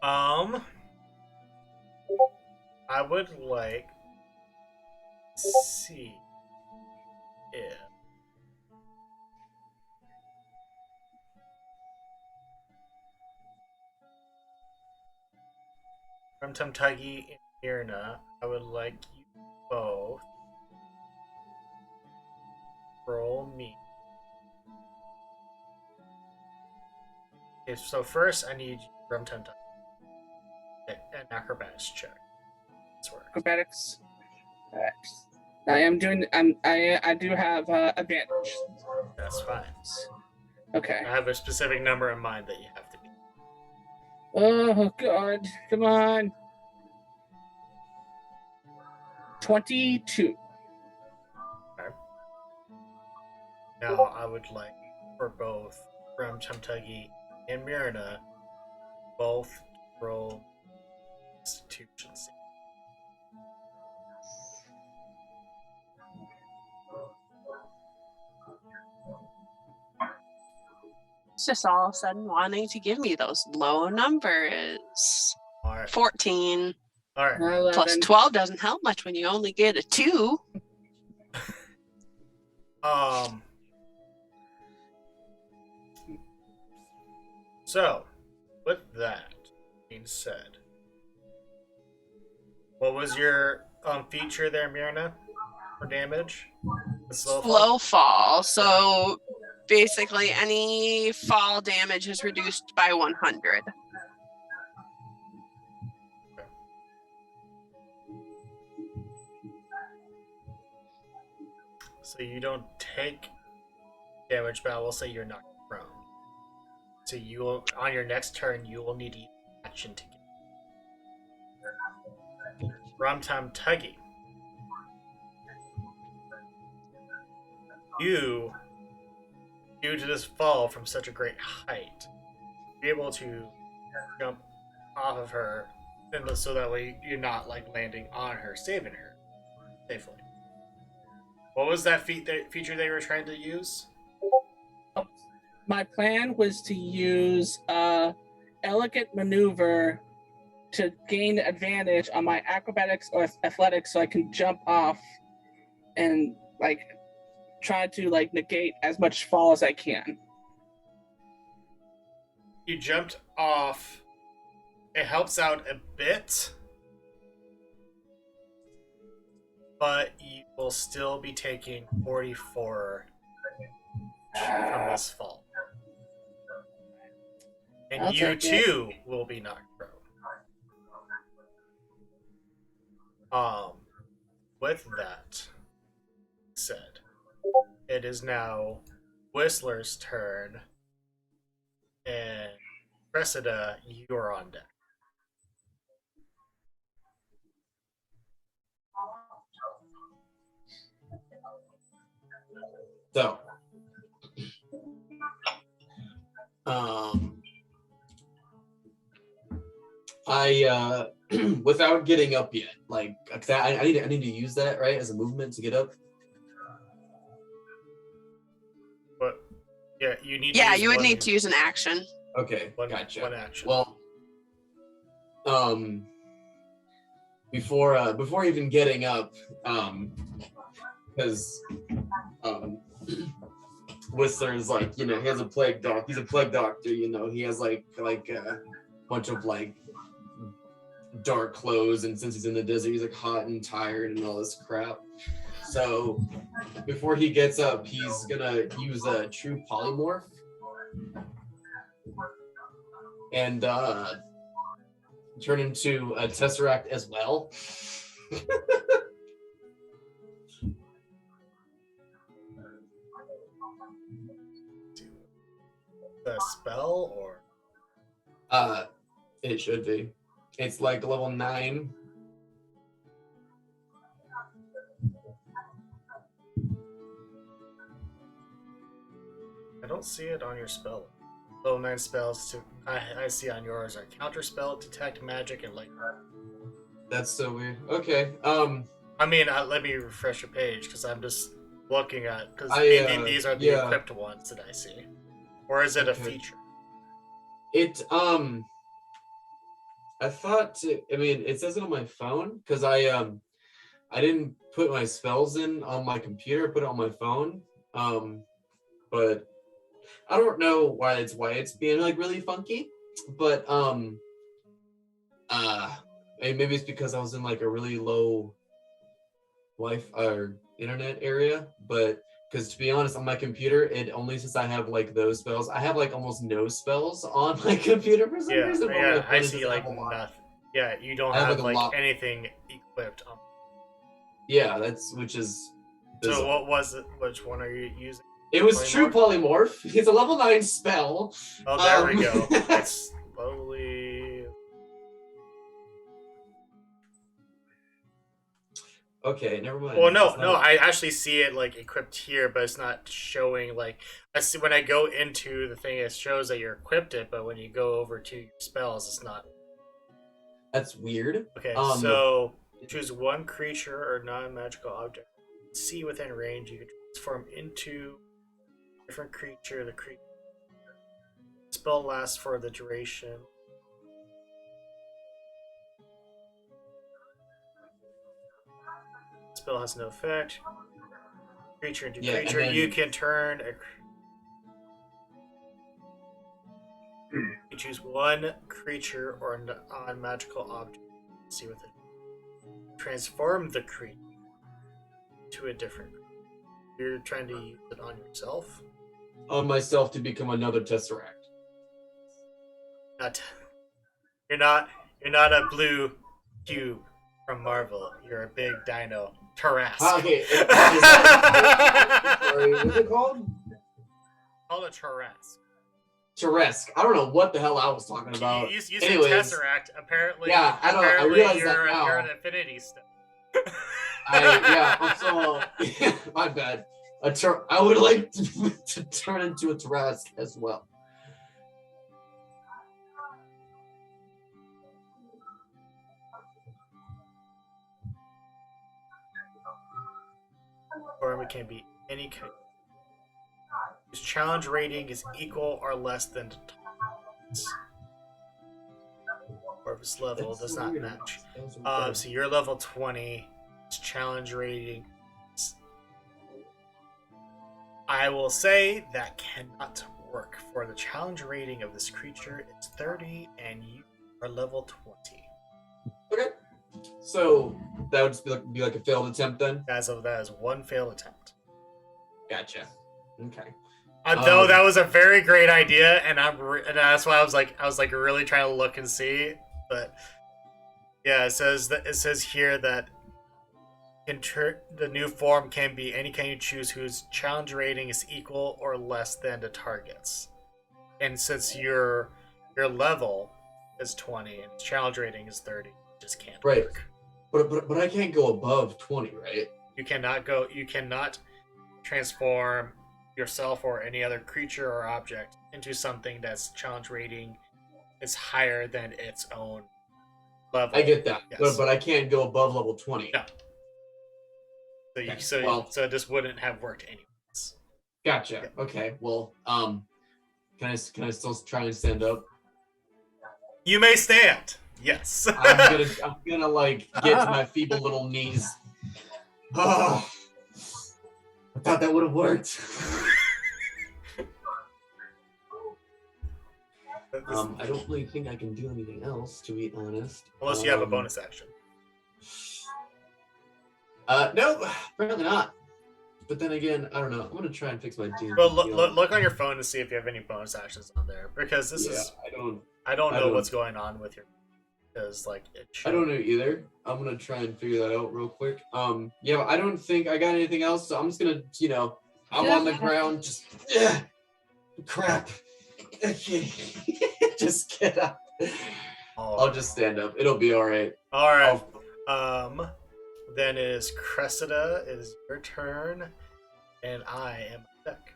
I would like to see if from Tumtuggy and Myrna, I would like you both roll me. Okay, so first I need you from Tumtuggy an acrobatics check. Acrobatics. All right. I am doing. I do have advantage. That's fine. Okay. I have a specific number in mind that you have to be. Oh God! Come on. 22. Okay. Now I would like for both from Tumtuggy and Myrna both roll Constitution. It's just all of a sudden wanting to give me those low numbers. All right. 14 All right. 11. plus 12 doesn't help much when you only get a 2. So, with that being said, what was your feature there, Myrna, for damage? The Slow fall. So basically any fall damage is reduced by 100. So you don't take damage, but I will say you're not prone. So you will, on your next turn, you will need to use action to get Rumtum Tuggy. You, due to this fall from such a great height, be able to jump off of her, and so that way you're not like landing on her, saving her safely. What was that feature they were trying to use? My plan was to use elegant maneuver to gain advantage on my acrobatics or athletics, so I can jump off and like try to like negate as much fall as I can. You jumped off. It helps out a bit, but you will still be taking 44 from this fall. And I'll you take it. too will be knocked prone. With that said, it is now Whistler's turn, and Cressida, you are on deck. So, I without getting up yet, like 'cause I need to use that right as a movement to get up. But yeah, you need. Yeah, to use you would one, need to use an action. Okay, one, gotcha. one action. Well, before even getting up, because Whistler's like, you know, he has a plague doctor. He's a plague doctor, you know. He has like a bunch of like dark clothes, and since he's in the desert, he's like hot and tired and all this crap. So before he gets up, he's gonna use a true polymorph and turn into a tesseract as well. The spell or It should be. It's like level 9. I don't see it on your spell. Level 9 spells to I see on yours are counter spell, detect magic, and like. That's so weird. Okay. I mean, let me refresh your page because I'm just looking at because these are the yeah. equipped ones that I see, or is it a Okay. feature? It I thought I mean it says it on my phone because I didn't put my spells in on my computer, I put it on my phone. But I don't know why it's being like really funky. But maybe it's because I was in like a really low Wi-Fi or internet area, but because to be honest, on my computer, it only since I have like those spells, I have like almost no spells on my computer for some Yeah, reason. but my yeah, phone I it see doesn't like have a lot. nothing. Yeah, you don't I have, have like, a like lot. anything equipped. Yeah, which is So bizarre. what was it? Which one are you using? It was true polymorph. It's a level 9 spell. Oh, there we go. It's slowly. Okay, never mind. Well, no, It's no, not- I actually see it like equipped here, but it's not showing like. I see when I go into the thing, it shows that you're equipped it, but when you go over to your spells, it's not. That's weird. Okay, so choose one creature or non-magical object. See within range, you can transform into a different creature. The creature spell lasts for the duration. Spell has no effect. Creature into Yeah, and creature. then- You can turn a. You choose one creature or non-magical object. See with it. Transform the creature to a different. You're trying to use it on yourself. On myself to become another tesseract. Not. You're not. You're not a blue cube from Marvel. You're a big dino. Tarrasque. Okay. Sorry, what's it called? Call it Tarrasque. Tarrasque. I don't know what the hell I was talking about. You said Anyways. Tesseract. Apparently, Yeah, I know, I apparently realize you're, that now. you're an affinity stone. Also, my bad. I would like to turn into a Tarrasque as well. Or it can be any kind. Whose challenge rating is equal or less than the target's. Or if its level That's does so not weird. match. That was weird. So you're level 20. Its challenge rating. I will say that cannot work, for the challenge rating of this creature is 30, and you are level 20. Okay. So that would just be like a failed attempt then? That is one failed attempt. Gotcha. Okay. Though that was a very great idea, and and that's why I was like really trying to look and see, but yeah, it says here that the new form can be any kind you choose whose challenge rating is equal or less than the target's, and since your level is 20 and challenge rating is 30, it just can't work. But I can't go above 20, right? You cannot transform yourself or any other creature or object into something that's challenge rating is higher than its own level. I get that, yes. but I can't go above level 20. No. So this wouldn't have worked anyways. Gotcha. Yeah. Okay. Well, can I still try and stand up? You may stand. Yes. I'm gonna like get to my feeble little knees. Oh, I thought that would have worked. I don't really think I can do anything else, to be honest. Unless you have a bonus action. No, apparently not. But then again, I don't know. I'm gonna try and fix my D. Well, look on your phone to see if you have any bonus actions on there, because I don't know what's going on with your, because like I don't know either. I'm gonna try and figure that out real quick. Yeah, but I don't think I got anything else, so I'm just gonna, I'm on the ground, just crap. Okay, just get up. I'll just stand up. It'll be all right. All right. Then is Cressida. It is your turn, and I am back.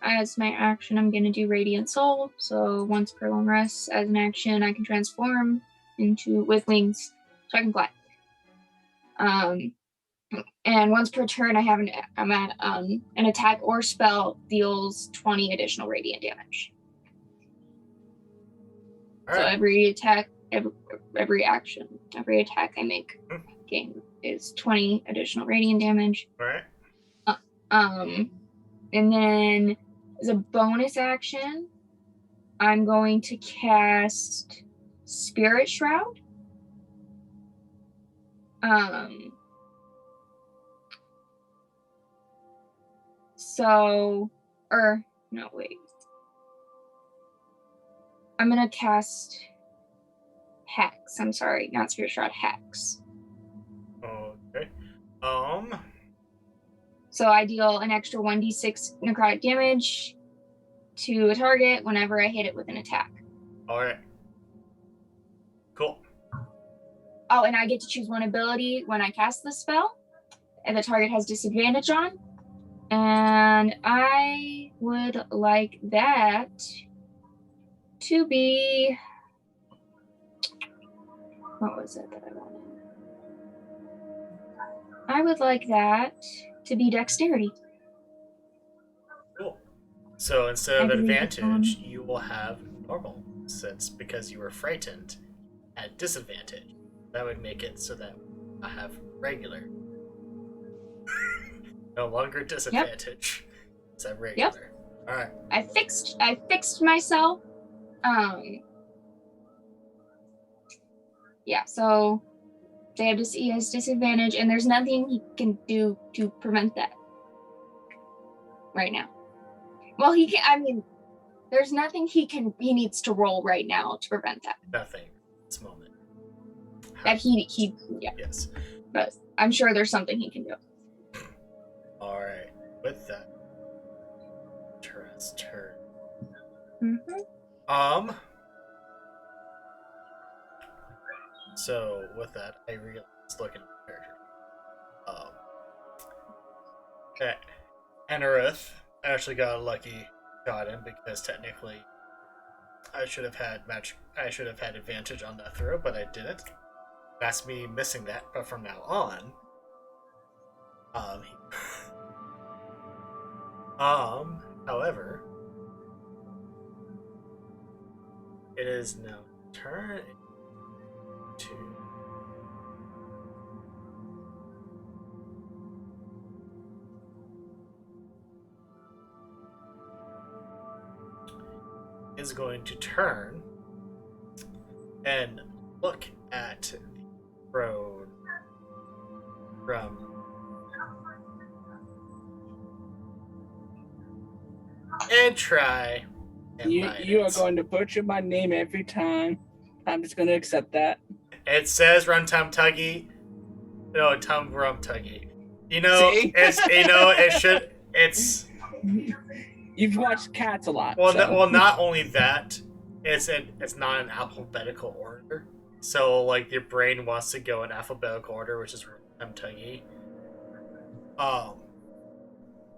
As my action, I'm gonna do Radiant Soul. So once per long rest, as an action, I can transform with wings, so I can fly. And once per turn, an attack or spell deals 20 additional radiant damage. All so right. every attack I make game is 20 additional radiant damage. All right. And then as a bonus action, I'm going to cast Spirit Shroud. I'm gonna cast Hex. I'm sorry, not Spirit Shroud, Hex. Okay. So I deal an extra 1d6 necrotic damage to a target whenever I hit it with an attack. All right. Cool. Oh, and I get to choose one ability when I cast the spell, and the target has disadvantage on. And I would like that to be... What was it that I wanted? I would like that to be Dexterity. Cool. So instead of advantage, you will have normal, because you were frightened at disadvantage. That would make it so that I have regular. No longer disadvantage. Yep. It's a regular. Yep. All right. I fixed myself. Yeah. So he has disadvantage, and there's nothing he can do to prevent that right now. Well, he can. I mean, there's nothing he needs to roll right now to prevent that. Nothing at this moment. That he yeah. Yes. But I'm sure there's something he can do. All right. With that, turn. Mm-hmm. So with that, I realized looking at the character. Enarith actually got a lucky shot in, because technically I should have had advantage on that throw, but I didn't. That's me missing that. But from now on, however, it is now turn to is going to turn and look at the road from and try and bite You are it. going to butcher my name every time. I'm just going to accept that. It says Rum Tum Tuggy. No, Tum Rum Tuggy. You know, See? it should. It's You've watched Cats a lot. well, so. not only that. It's not in alphabetical order. So like your brain wants to go in alphabetical order, which is Rum Tum Tuggy.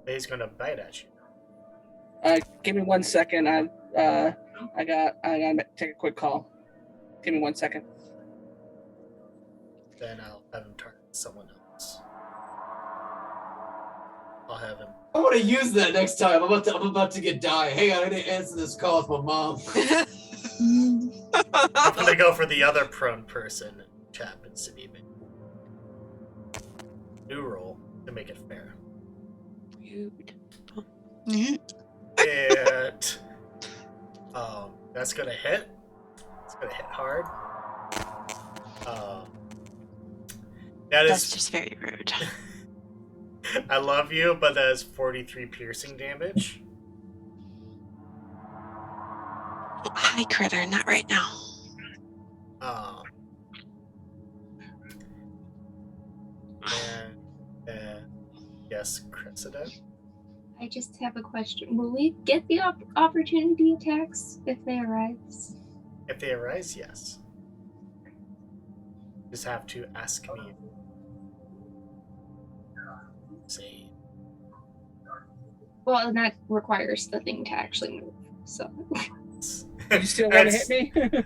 He's gonna bite at you. Give me 1 second. I gotta take a quick call. Give me 1 second. Then I'll have him target someone else. I'll have him. I want to use that next time. I'm about to get die. Hey, I didn't answer this call with my mom. I'm gonna go for the other prone person, which happens to be me. New roll to make it fair. Rude. It that's gonna hit. It's gonna hit hard. That's is just very rude. I love you, but that is 43 piercing damage. Hi, Critter. Not right now. And yes, Cressida. I just have a question. Will we get the opportunity attacks if they arise? If they arise, yes. Just have to ask me. Say. Well, and that requires the thing to actually move. So. You still want to hit me?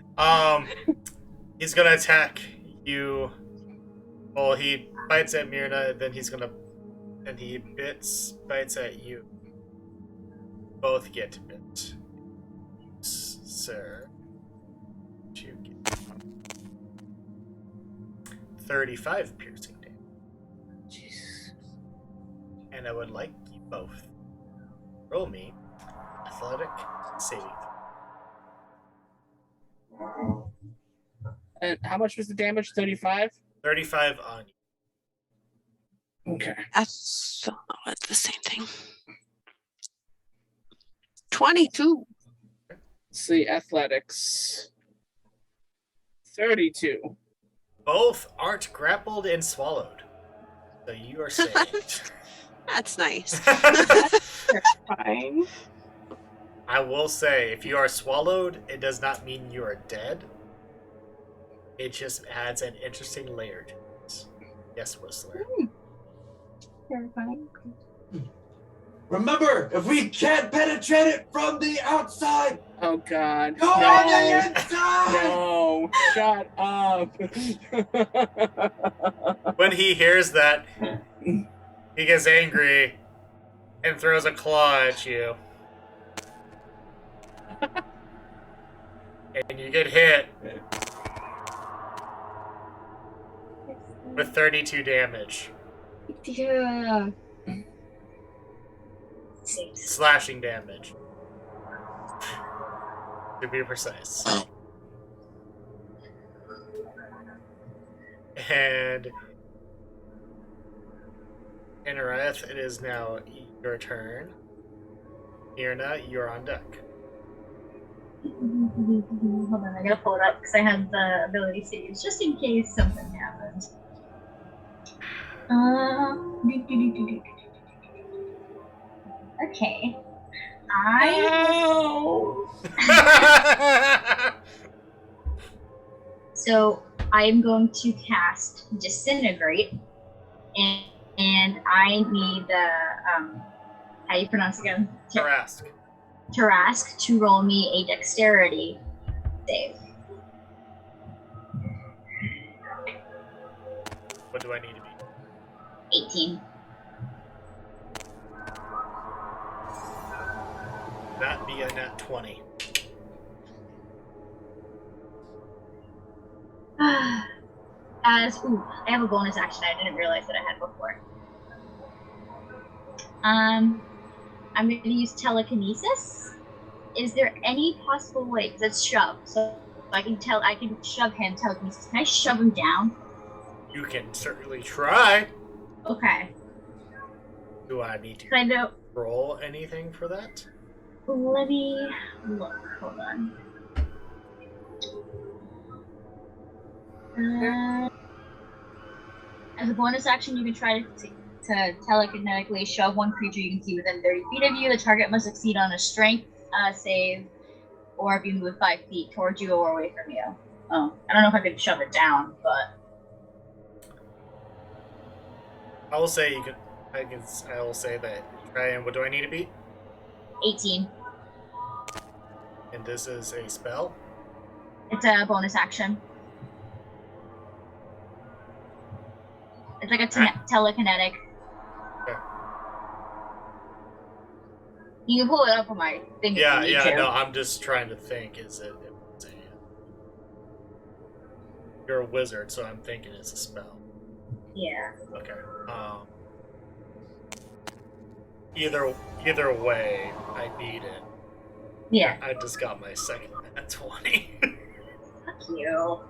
He's gonna attack you. Well, he bites at Myrna, then he bites at you. Both get bit. Sir. You get 35 piercing damage. Jeez. And I would like you both roll me athletic saving. And how much was the damage? 35? 35 on you. Okay. That's the same thing. 22. Let's see, athletics. 32. Both aren't grappled and swallowed. So you are saved. That's nice. Fine. I will say, if you are swallowed, it does not mean you are dead. It just adds an interesting layer to it. Yes, Whistler. Terrifying. Remember, if we can't penetrate it from the outside, Oh, God. go no. on the inside! No. Shut up. When he hears that, he gets angry and throws a claw at you. And you get hit with 32 damage. Yeah. Slashing damage. To be precise. And Inareth, it is now your turn. Myrna, you're on deck. Hold on, I gotta pull it up because I have the ability saves just in case something happens. Okay. So I am going to cast Disintegrate, and I need the how do you pronounce it again? Tarrasque. Tarrasque to roll me a dexterity save. What do I need to be? 18. That be a nat 20. I have a bonus action I didn't realize that I had before. I'm going to use telekinesis, is there any possible way? Because it's shove, so I can shove him. Telekinesis. Can I shove him down? You can certainly try. Okay. Do I need to Kind of. roll anything for that? Let me look. Hold on. As a bonus action, you can try to telekinetically shove one creature you can see within 30 feet of you. The target must succeed on a strength save, or if you move 5 feet towards you or away from you. Oh, I don't know if I could shove it down, but I will say you can. I will say that. Try and what do I need to beat? 18. And this is a spell. It's a bonus action. It's like a telekinetic. Okay. You can pull it up on my thing. Yeah, if you need yeah. to. No, I'm just trying to think. You're a wizard, so I'm thinking it's a spell. Yeah. Okay. Either way, I need it. Yeah. I just got my second at 20. Fuck you.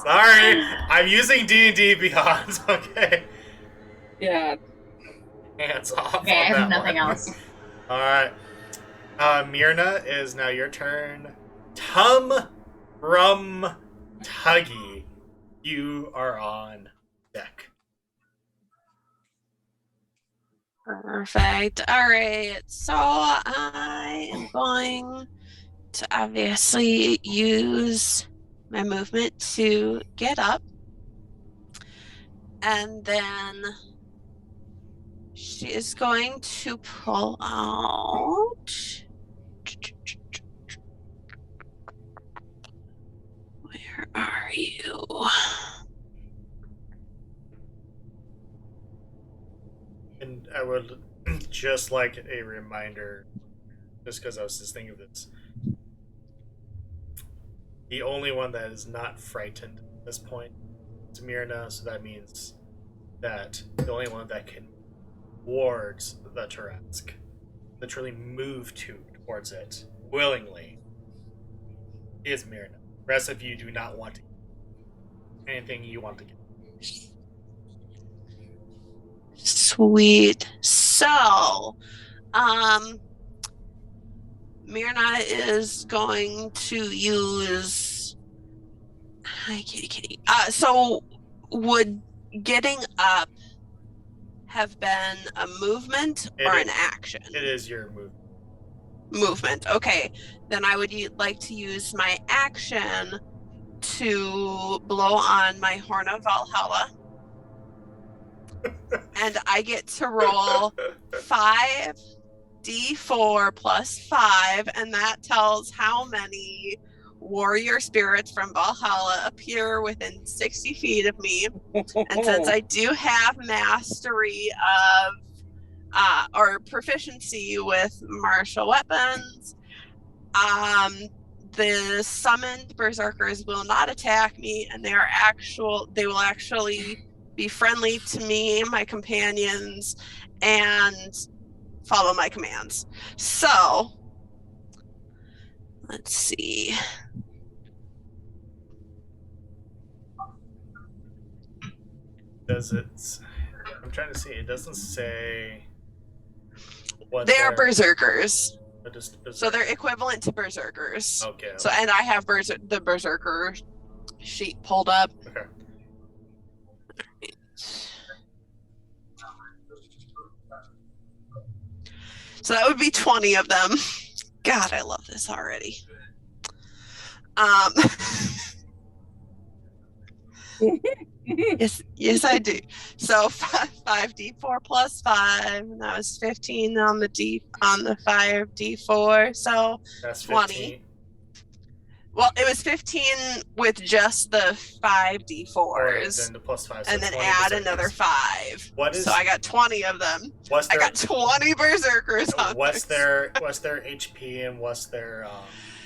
Sorry, I'm using D&D Beyond. Okay. Yeah. Hands off. Okay, I on have that nothing one. else. All right. Myrna, is now your turn. Tum Rum Tuggy, you are on deck. Perfect. All right. So I am going to obviously use my movement to get up. And then she is going to pull out. Where are you? And I would just like a reminder, just because I was just thinking of this. The only one that is not frightened at this point is Myrna, so that means that the only one that can towards the Tarrasque, literally move towards it willingly, is Myrna. The rest of you do not want to anything you want to get. Sweet. So, Myrna is going to use. Hi, kitty, kitty. So, would getting up have been a movement or an action? It is your move. Movement. Okay. Then I would like to use my action to blow on my Horn of Valhalla. And I get to roll 5d4 plus 5, and that tells how many warrior spirits from Valhalla appear within 60 feet of me. And since I do have mastery of or proficiency with martial weapons, the summoned berserkers will not attack me, and they will actually be friendly to me, my companions, and follow my commands. So, let's see. Does it? I'm trying to see. It doesn't say what They are berserkers. So they're equivalent to berserkers. Okay. So, and I have the berserker sheet pulled up. Okay. So that would be 20 of them. God, I love this already. Yes, I do. So 5d4 plus 5, and that was 15 on the 5d4. So that's 20. 15. Well, it was 15 with just the 5d4s, then the plus 5, so and then 20 add berserkers. Another 5. What is? So I got 20 of them. I got 20 berserkers. What's their HP and what's their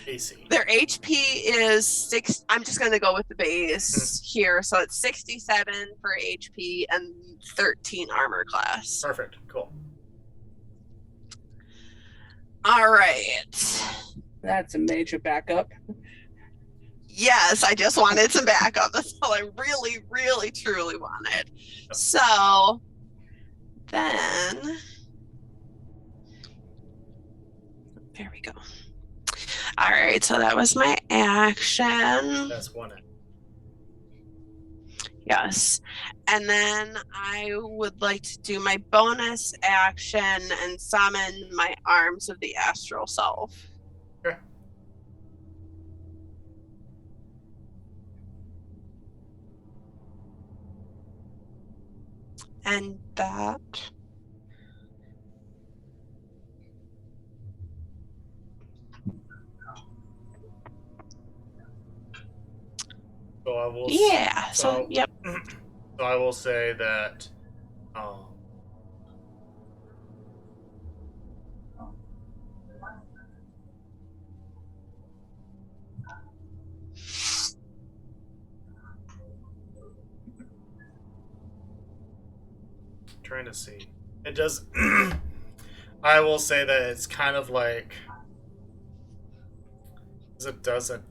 AC? Their HP is 6. I'm just going to go with the base here. So it's 67 for HP and 13 armor class. Perfect. Cool. All right. That's a major backup. Yes, I just wanted some backup. That's all I really, really, truly wanted. So then, there we go. All right, so that was my action. That's one. Yes. And then I would like to do my bonus action and summon my arms of the astral self. Okay. And that. So I will. Yeah. So, yep. So I will say that. Trying to see. It does. I will say that it's kind of like. As it doesn't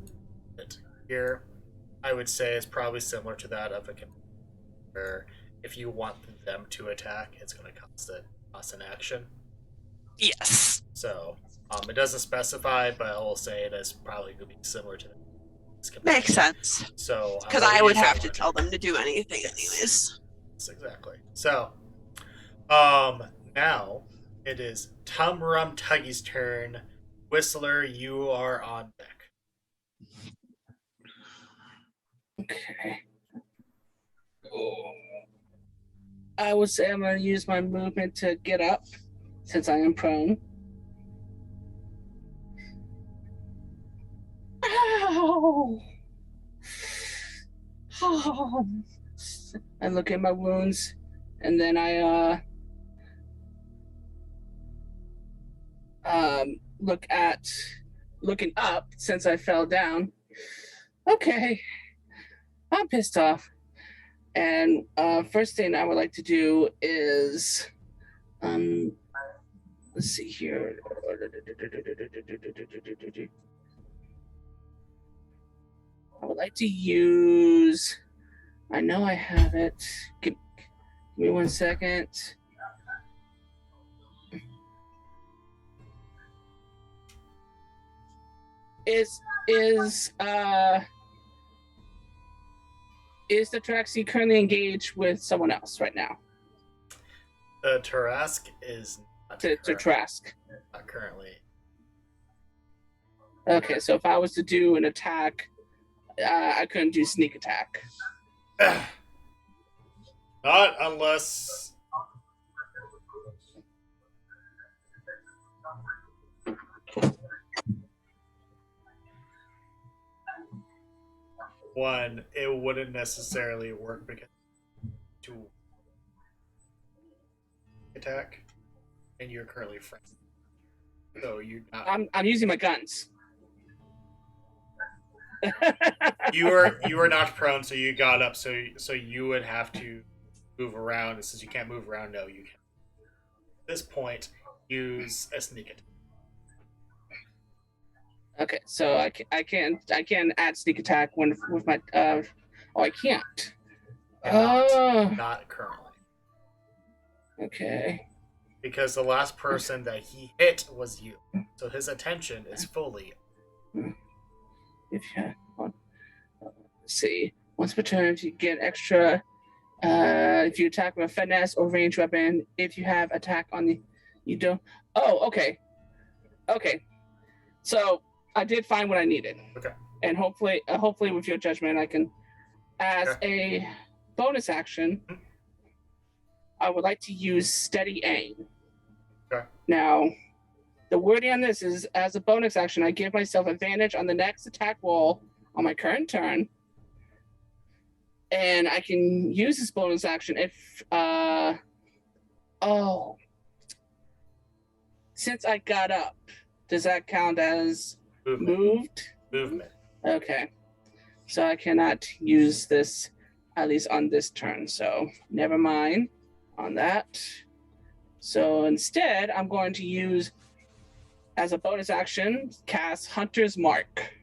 here, I would say it's probably similar to that of a where if you want them to attack, it's going to cost an action. Yes. So it doesn't specify, but I will say it is probably going to be similar to that. Makes sense. So because I would have to tell them to do anything anyways. Yes, exactly. So now it is Tum Rum Tuggy's turn. Whistler, you are on deck. Okay. I would say I'm going to use my movement to get up since I am prone. Ow! Oh. I look at my wounds and then I looking up since I fell down. Okay. I'm pissed off. And first thing I would like to do is let's see here. I would like to use, I know I have it. Give me 1 second. Is the Tarrasque currently engaged with someone else right now? The Tarrasque is not Tarrasque. Not currently. Okay, so if I was to do an attack, I couldn't do sneak attack. Not unless. One, it wouldn't necessarily work because to attack, and you're currently friends. So you're not. I'm using my guns. You are not prone, so you got up. So you would have to move around. And since you can't move around, no, you can. At this point, use a sneak attack. Okay, so I can add sneak attack with my oh, I can't. Not currently. Okay. Because the last person that he hit was you, so his attention is fully. If you let's see, once per turn, you get extra. If you attack with a finesse or ranged weapon, if you have attack on the, you don't. Oh, okay. Okay, so I did find what I needed. Okay. And hopefully with your judgment, I can, as a bonus action, I would like to use steady aim. Okay. Now, the wording on this is, as a bonus action, I give myself advantage on the next attack roll on my current turn. And I can use this bonus action if, since I got up, does that count as movement? Okay. So I cannot use this, at least on this turn. So never mind on that. So instead, I'm going to use as a bonus action, cast Hunter's Mark.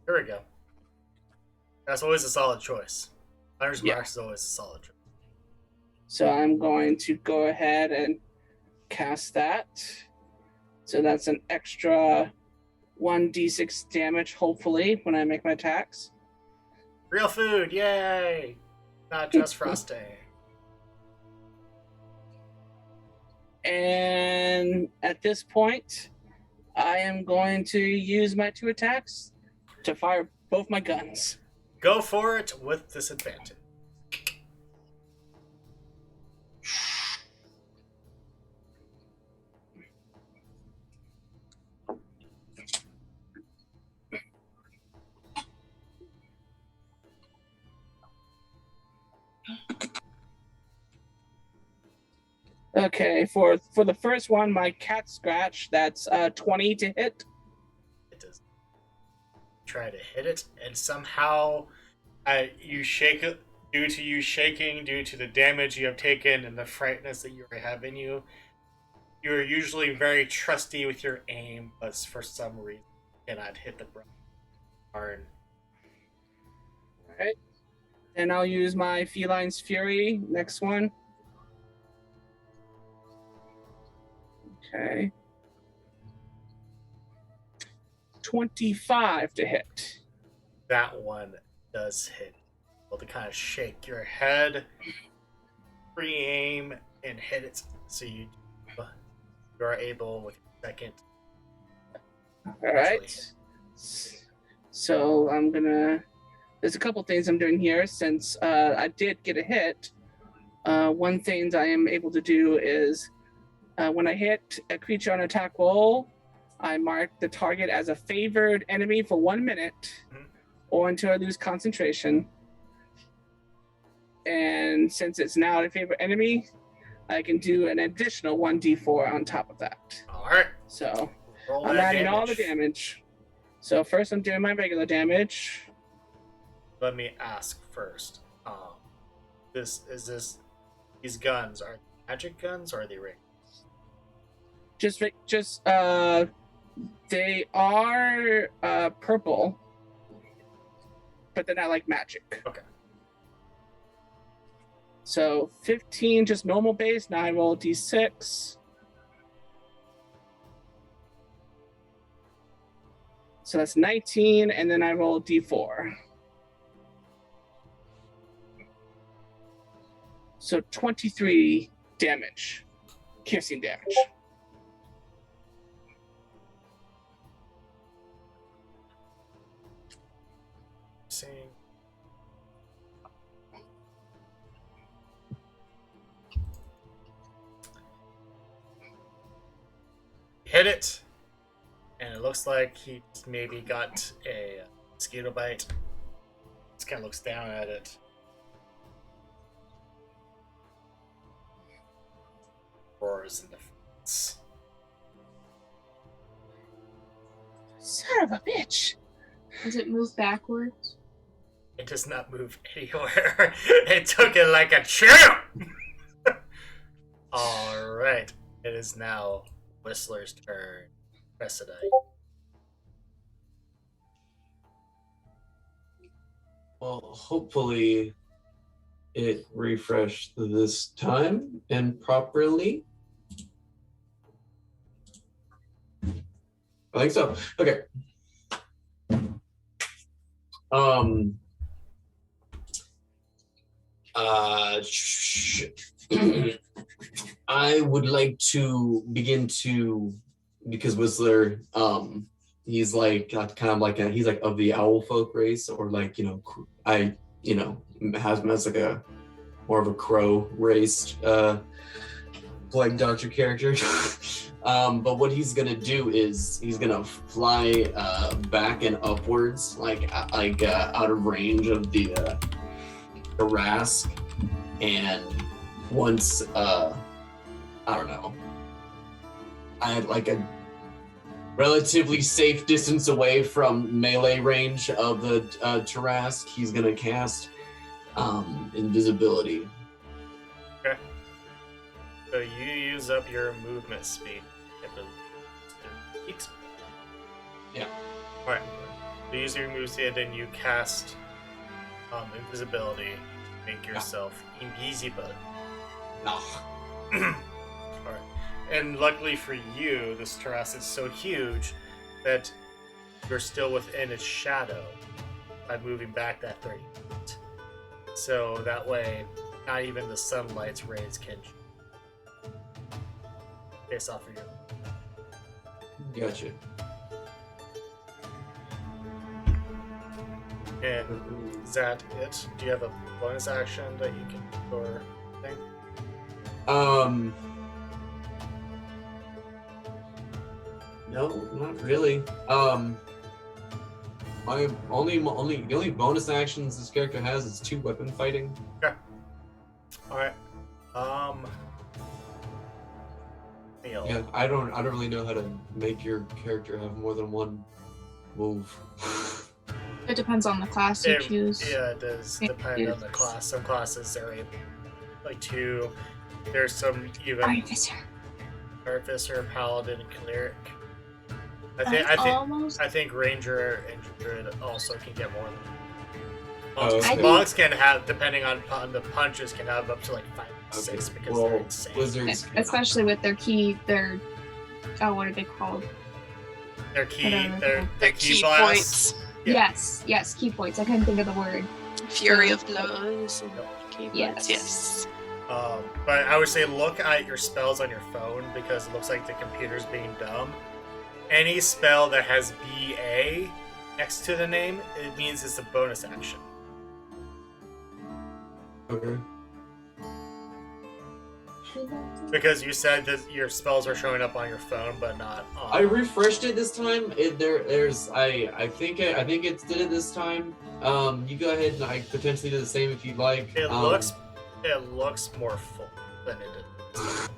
Here we go. That's always a solid choice. Hunter's Yeah. Mark is always a solid choice. So I'm going to go ahead and cast that. So that's an extra 1d6 damage, hopefully, when I make my attacks. Real food, yay! Not just frosting. And at this point, I am going to use my 2 attacks to fire both my guns. Go for it with disadvantage. Okay, for the first one, my cat scratch, that's 20 to hit. It does. Try to hit it, and somehow you shake it. Due to you shaking, due to the damage you have taken and the frightness that you have in you, you're usually very trusty with your aim, but for some reason you cannot hit the barn. Alright. And I'll use my Feline's Fury, next one. Okay. 25 to hit. That one does hit. Able to kind of shake your head, pre-aim, and hit it. So you are able with your second. Alright. So I'm gonna. There's a couple things I'm doing here since I did get a hit. One thing I am able to do is when I hit a creature on attack roll, I mark the target as a favored enemy for 1 minute or until I lose concentration. And since it's now a favorite enemy, I can do an additional 1d4 on top of that. Alright. So Roll I'm that adding all the damage. So first I'm doing my regular damage. Let me ask first. These guns are they magic guns or are they ring? Just they are purple, but they're not like magic. Okay. So 15 just normal base. Now I roll d6. So that's 19, and then I roll d4. So 23 damage, piercing damage. Seeing. Hit it, and it looks like he maybe got a mosquito bite. Just kind of looks down at it. Roars in defense. Son of a bitch. Does it move backwards? It does not move anywhere. It took it like a champ. All right, it is now Whistler's turn. Cressida. Well, hopefully it refreshed this time and properly. I think so. Okay. I would like to begin to, because Whistler, he's like kind of like he's like of the owl folk race, or like, has like a more of a crow race plague doctor character. But what he's gonna do is he's gonna fly back and upwards, like out of range of the Tarrasque, and once I don't know, I had like a relatively safe distance away from melee range of the Tarrasque, he's gonna cast invisibility. Okay. So you use up your movement speed. feet. Yeah. Alright. You use your move and then you cast invisibility to make yourself invisible. No. Alright. And luckily for you, this Tarrasque is so huge that you're still within its shadow by moving back that 30 feet. So that way, not even the sunlight's rays can face off of you. Gotcha. And is that it? Do you have a bonus action that you can do or thing? No, not really. My the only bonus actions this character has is 2 weapon fighting. Okay. Alright. Neil. Yeah, I don't really know how to make your character have more than one move. It depends on the class you choose. Yeah, it does depend on the class. Some classes are like 2. There's some even Artificer, Paladin, Cleric. I think Ranger and Druid also can get more than Okay. Monks can have, depending on the punches, can have up to like 5 or 6 because they're insane. Wizards. Especially with their what are they called? Their key, Whatever. their key blasts. points. Yeah. Yes, key points. I couldn't think of the word. Fury of blows. Yes. Yes. But I would say look at your spells on your phone because it looks like the computer's being dumb. Any spell that has BA next to the name, it means it's a bonus action. Okay. Because you said that your spells are showing up on your phone, but not on. I refreshed it this time. I think it did it this time. You go ahead and I potentially do the same if you'd like. It looks more full than it did.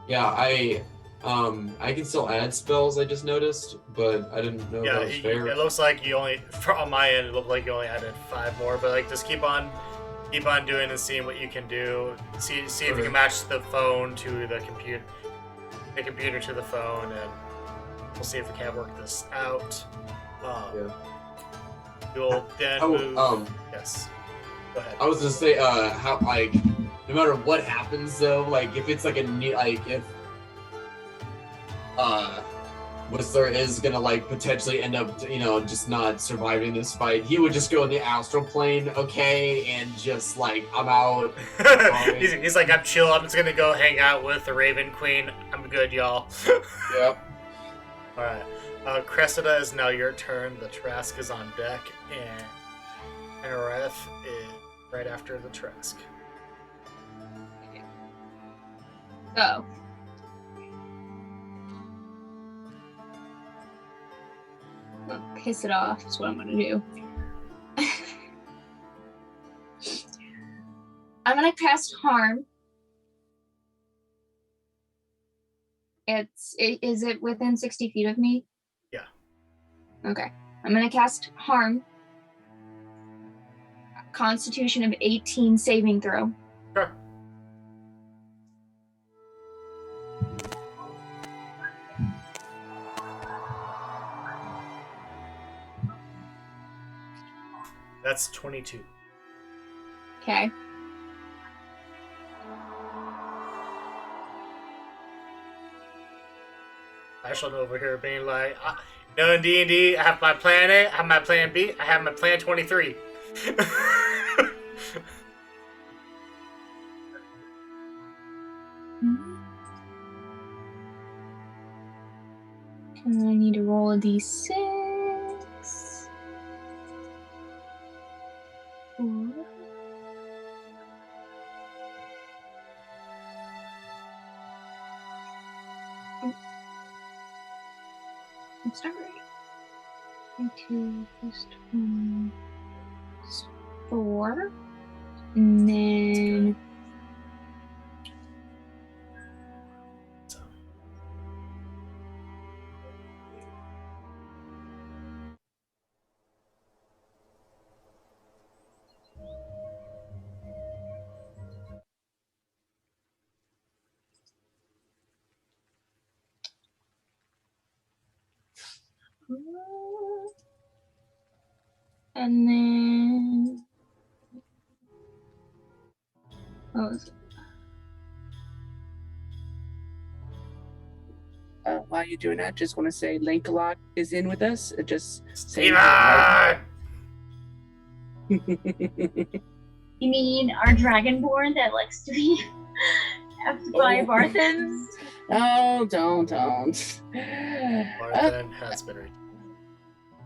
Yeah, I can still add spells. I just noticed, but I didn't know that was fair. It looks like you only, on my end, it looked like you only added 5 more. But like, just keep on doing and seeing what you can do. See if you can match the phone to the computer to the phone, and we'll see if we can't work this out. You'll then move. Yes. Go ahead. I was gonna say, how no matter what happens though, like if it's like if Whistler is gonna potentially end up, just not surviving this fight, he would just go in the astral plane, okay, and just I'm out. he's like, I'm chill. I'm just gonna go hang out with the Raven Queen. I'm good, y'all. Yep. All right. Cressida is now your turn. The Tarrasque is on deck, and Anareth is right after the Tarrasque. So. Piss it off is what I'm gonna do. I'm gonna cast Harm. Is it within 60 feet of me? Yeah. Okay. I'm gonna cast Harm. Constitution of 18 saving throw. Sure. That's 22. Okay. Ashlyn over here being like, no, in D&D, I have my plan A, I have my plan B, I have my plan 23. And I need to roll a d6. Four. Let's start right. 22 plus 20 is 4. And then And then what was it? While you're doing that, just want to say Lankalot is in with us. Just say Steven! You mean our dragonborn that likes to be after by Oh. Barthens? Oh, don't. Barthen has been reached.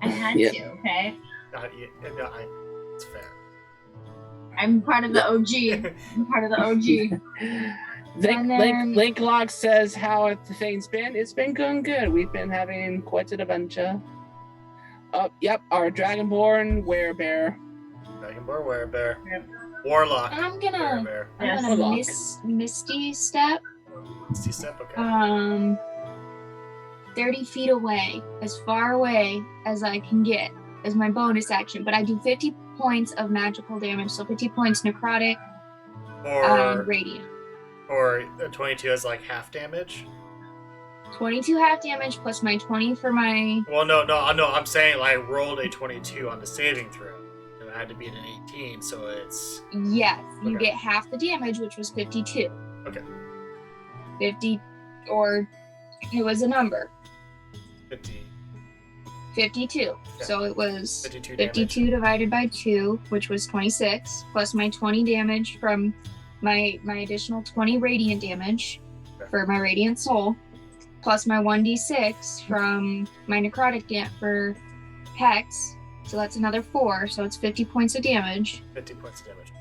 I had Yeah. to, okay? It's fair. I'm part of the OG. I'm part of the OG. And then- Lankalot says how things been. It's been going good. We've been having quite an adventure. Oh, yep, our dragonborn werebear. Dragonborn Werebear. Yep. Warlock. I'm gonna Werebear. Yes. Warlock. Misty step. Misty Step, okay. 30 feet away, as far away as I can get as my bonus action, but I do 50 points of magical damage, so 50 points necrotic or and radiant. or 22 is like half damage. 22 half damage plus my 20 for my. Well, no. I'm saying like I rolled a 22 on the saving throw. And I had to beat an 18, so it's Yes, you Okay. get half the damage, which was 52. Okay. 50, or it was a number. 50, 52. Yeah. So it was 52 damage. 52 divided by 2, which was 26, plus my 20 damage from my additional 20 radiant damage Okay. for my radiant soul, plus my 1d6 from my necrotic for Hex. So that's another 4, so it's 50 points of damage. 50 points of damage.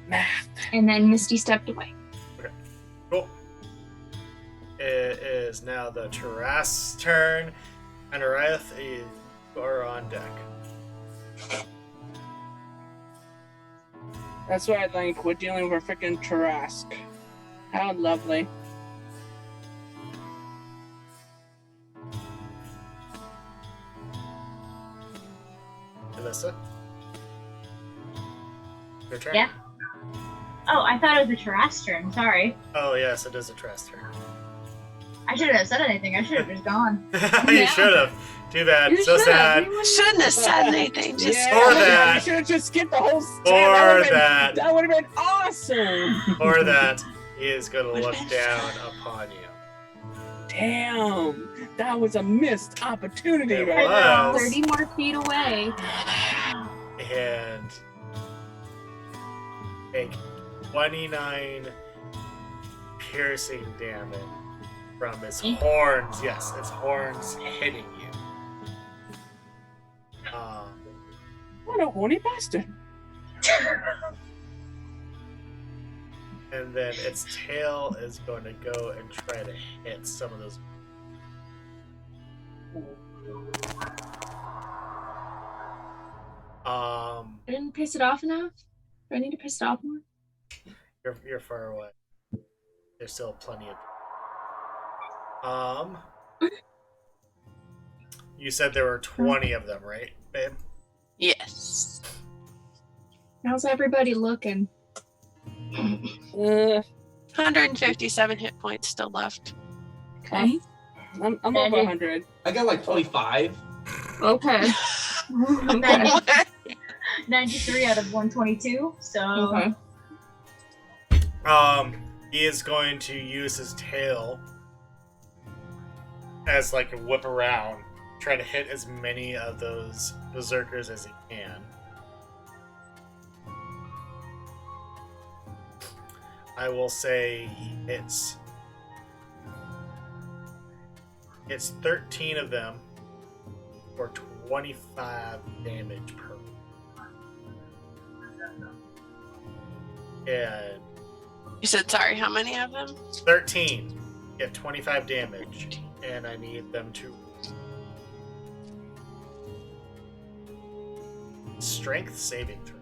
Math. And then Misty stepped away. Cool. It is now the Tarrasque's turn, and Ariath, you are on deck. That's right, Link. We're dealing with a freaking Tarrasque. How lovely. Alyssa? Your turn? Yeah. Oh, I thought it was a Tarrasque turn. Sorry. Oh, yes, it is a Tarrasque turn. I shouldn't have said anything. I should have just gone. You Yeah. should have. Too bad. You So should've. sad. You wouldn't- Shouldn't have said anything. Just Or that. You should have just skipped the whole step. Or that. That would have been awesome. Or that he is going to Would've look been down upon you. Damn. That was a missed opportunity It right was. now. 30 more feet away. And take 29 piercing damage from his horns. Yes, his horns hitting you. What a horny bastard. And then its tail is going to go and try to hit some of those. I didn't piss it off enough? Do I need to piss it off more? You're far away. There's still plenty of. You said there were 20 of them, right, babe? yes. How's everybody looking? 157 hit points still left. Okay. I'm over 100. I got like 25. Okay. Okay. 93 out of 122. So Okay. He is going to use his tail as like a whip around, try to hit as many of those berserkers as he can. I will say it's 13 of them for 25 damage per. And You said sorry, how many of them? 13 get 25 damage, and I need them to strength saving throw.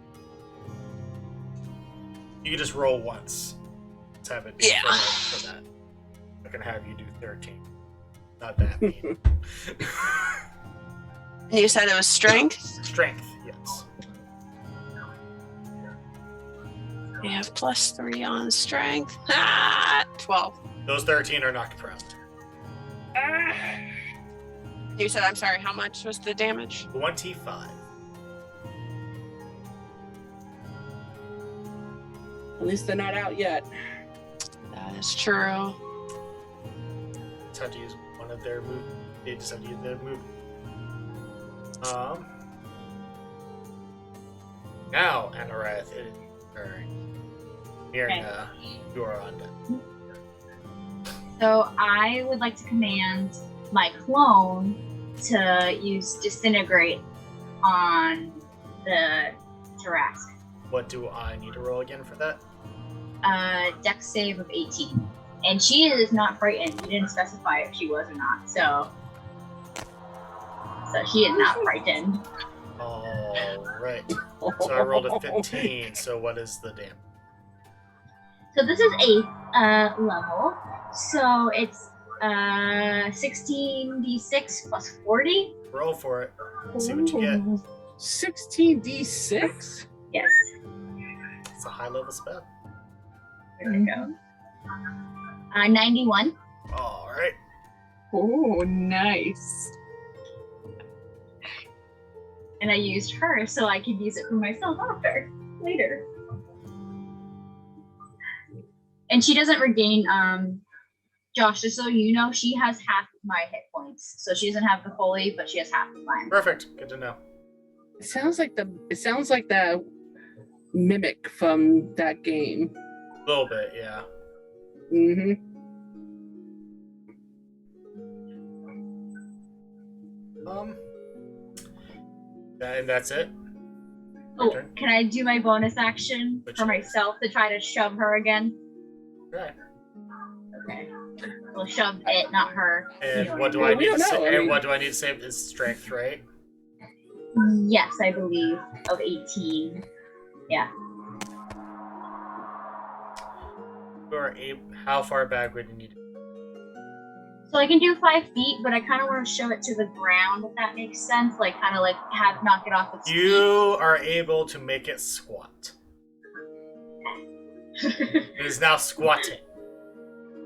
You can just roll once. Let's have it be Yeah. for that. I can have you do 13. Not that mean. And you said it was strength? Strength, yes. You have +3 on strength. 12. Those 13 are knocked prone. You said, I'm sorry, how much was the damage? 25. At least they're not out yet. That is true. Just have to use one of their move. They just have to use their move. Now, Anorath, it is your Mirna, you are on deck. So I would like to command my clone to use Disintegrate on the Tarrasque. What do I need to roll again for that? Dex save of 18. And she is not frightened. You didn't specify if she was or not. So she is not frightened. Alright. So I rolled a 15, so what is the damage? So this is 8th level. So it's 16d6 plus 40. Roll for it. See what you get. 16d6? Yes. It's a high level spell. There we go. 91. Alright. Oh, nice. And I used her so I could use it for myself later. And she doesn't regain, Josh, just so you know, she has half of my hit points. So she doesn't have the fully, but she has half of mine. Perfect. Good to know. It sounds like the mimic from that game. A little bit, yeah. Mm-hmm. And that's it. Oh, Okay. can I do my bonus action for myself to try to shove her again? Right. Okay. We'll shove it, not her. And what do Well, I we need don't to know, say? I And mean- what do I need to save? Is strength, right? Yes, I believe. Of 18. Yeah. Or how far back would you need? So I can do 5 feet, but I kind of want to show it to the ground, if that makes sense. Like, kind of like knock it off its feet. You are able to make it squat. It is now squatting.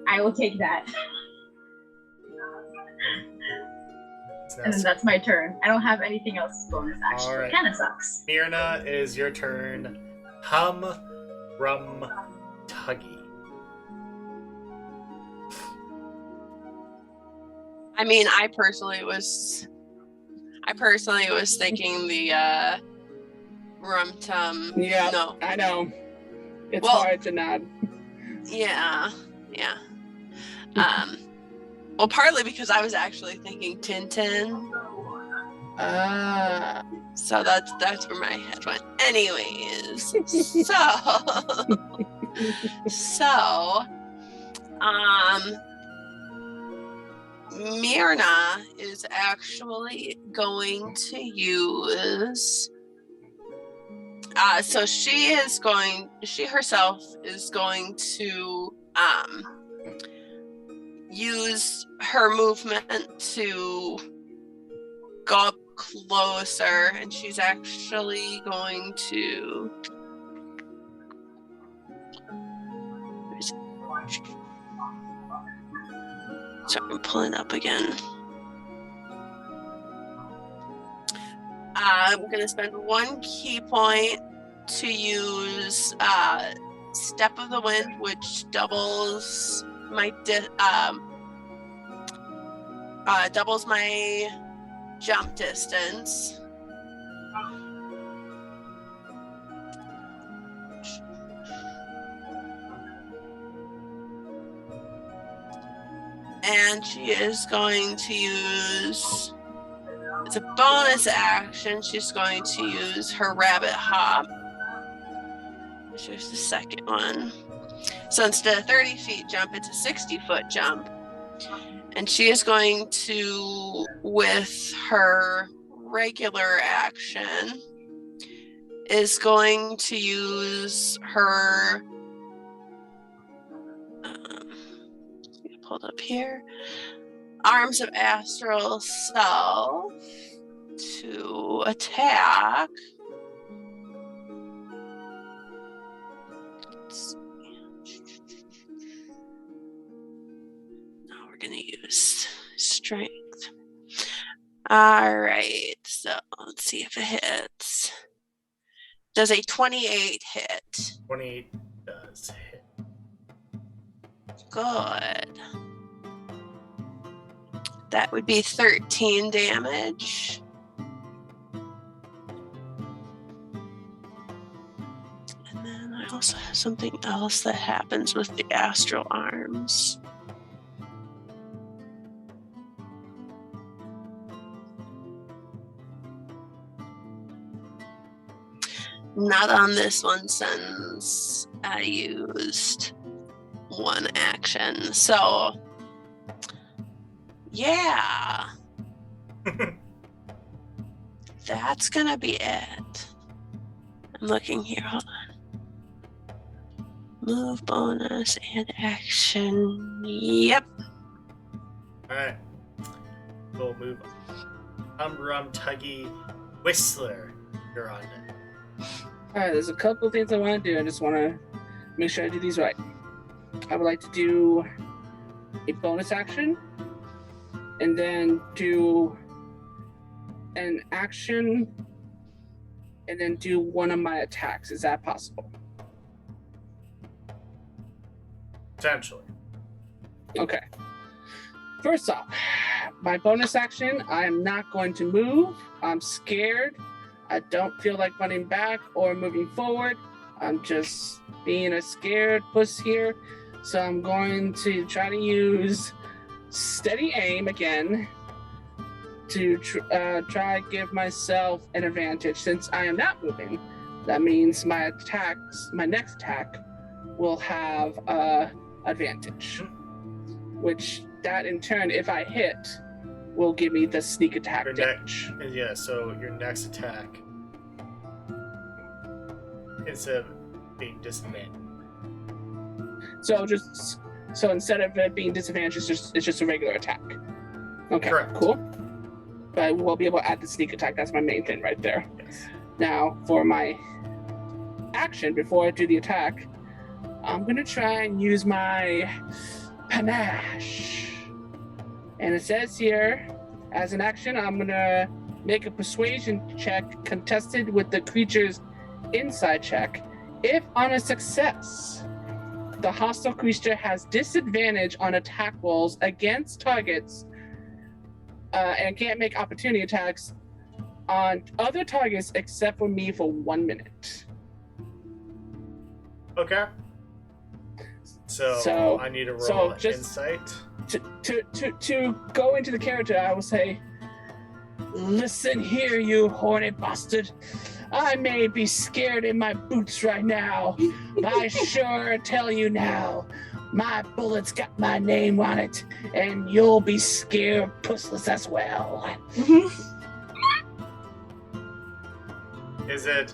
I will take that. It's now And then that's my turn. I don't have anything else as bonus action. Alright. It kind of sucks. Mirna, it is your turn. Hum, rum, tuggy. I mean, I personally was thinking the rum tum. Yeah, No. I know. It's Well- hard to not. Yeah. Well, partly because I was actually thinking Tintin, so that's where my head went. Anyways, so Mirna is actually going to use. So she herself is going to use her movement to go up closer, and she's actually going to. So I'm pulling up again. I'm going to spend 1 key point to use Step of the Wind, which doubles my jump distance. And she is going to use, it's a bonus action, she's going to use her rabbit hop. Here's the second one. So instead of 30 feet jump, it's a 60-foot jump. And she is going to, with her regular action, is going to use her pulled up here, Arms of Astral Self to attack. Now we're gonna use strength. All right. So let's see if it hits. Does a 28 hit? 28 does hit. Good. That would be 13 damage. And then I also have something else that happens with the astral arms. Not on this one since I used one action. So, yeah. That's gonna be it. I'm looking here. Hold on. Move, bonus, and action. Yep. Alright. We'll move on. Tuggy, Whistler. You're on it. Alright, there's a couple things I want to do. I just want to make sure I do these right. I would like to do a bonus action and then do an action and then do one of my attacks. Is that possible? Potentially. Okay. First off, my bonus action, I am not going to move. I'm scared. I don't feel like running back or moving forward. I'm just being a scared puss here. So I'm going to try to use steady aim again to try to give myself an advantage. Since I am not moving, that means my next attack will have advantage. Which that in turn, if I hit, will give me the sneak attack damage. Yeah, so your next attack, instead of being disadvantaged. So instead of it being disadvantaged, it's just a regular attack. Okay, Correct. Cool. But we'll be able to add the sneak attack. That's my main thing right there. Yes. Now, for my action, before I do the attack, I'm going to try and use my panache. And it says here, as an action, I'm going to make a persuasion check contested with the creature's inside check. If on a success, the hostile creature has disadvantage on attack rolls against targets and can't make opportunity attacks on other targets except for me for 1 minute. Okay. So I need to roll just insight. To go into the character, I will say, listen here, you horny bastard. I may be scared in my boots right now, but I sure tell you now, my bullet's got my name on it, and you'll be scared pussless as well. Is it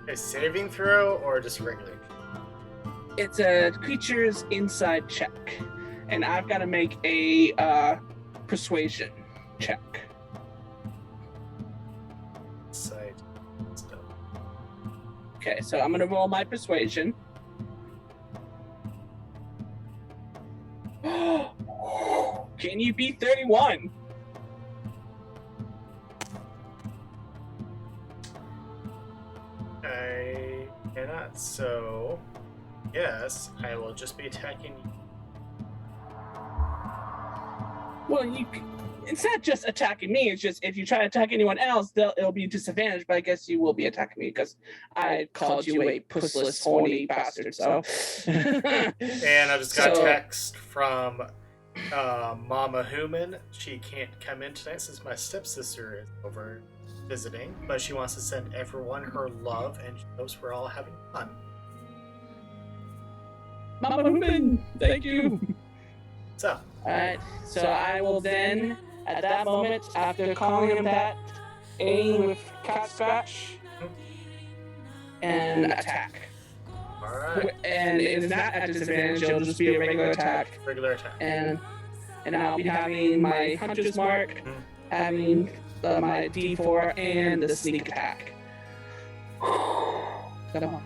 a saving throw or just regular? It's a creature's inside check, and I've got to make a persuasion check. Insight. Okay, so I'm gonna roll my persuasion. Can you beat 31? I cannot, so yes, I will just be attacking you. Well, it's not just attacking me, it's just if you try to attack anyone else, it'll be disadvantaged, but I guess you will be attacking me because I called you a pussless, horny bastard, so. And I just got a text from Mama Human. She can't come in tonight since my stepsister is over visiting, but she wants to send everyone her love and she hopes we're all having fun. Mama Human, thank you. So. Alright, so I will then, at that moment, after calling him that, aim with cat scratch and attack. Alright. And it's not at disadvantage, it'll just be a regular attack. Regular attack. And I'll be having my hunter's mark, having my D4 and the sneak attack. Come on.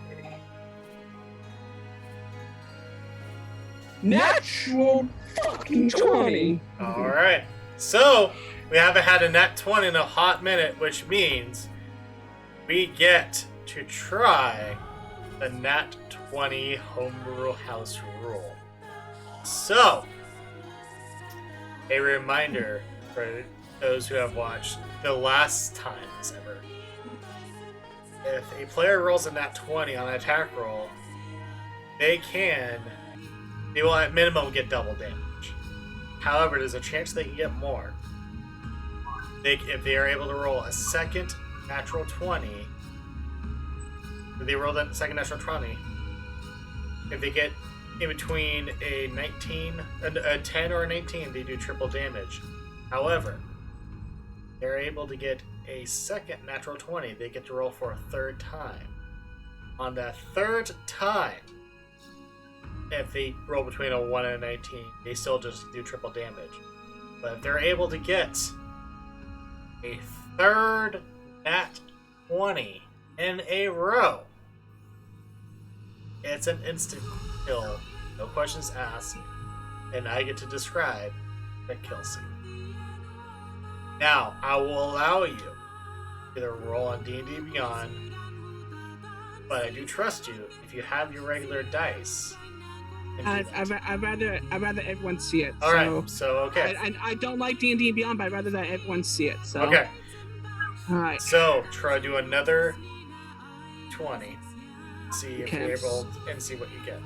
Natural fucking 20. Alright. So, We haven't had a nat 20 in a hot minute, which means we get to try the nat 20 homebrew house rule. So, a reminder for those who have watched the last time this ever. If a player rolls a nat 20 on an attack roll, they will at minimum get double damage. However, there's a chance they can get more. If they are able to roll a second natural 20, if they roll that second natural 20, if they get in between a 10 or an 18, they do triple damage. However, they're able to get a second natural 20, they get to roll for a third time. On that third time, if they roll between a 1 and a 19, they still just do triple damage. But if they're able to get a third nat 20 in a row, it's an instant kill, no questions asked, and I get to describe the kill scene. Now, I will allow you to either roll on D&D Beyond, but I do trust you if you have your regular dice. I'd rather everyone see it. All right, so okay. I don't like D&D Beyond, but I'd rather that everyone see it. So okay. All right. So try to do another 20. See if Okay. you're able and see what you get.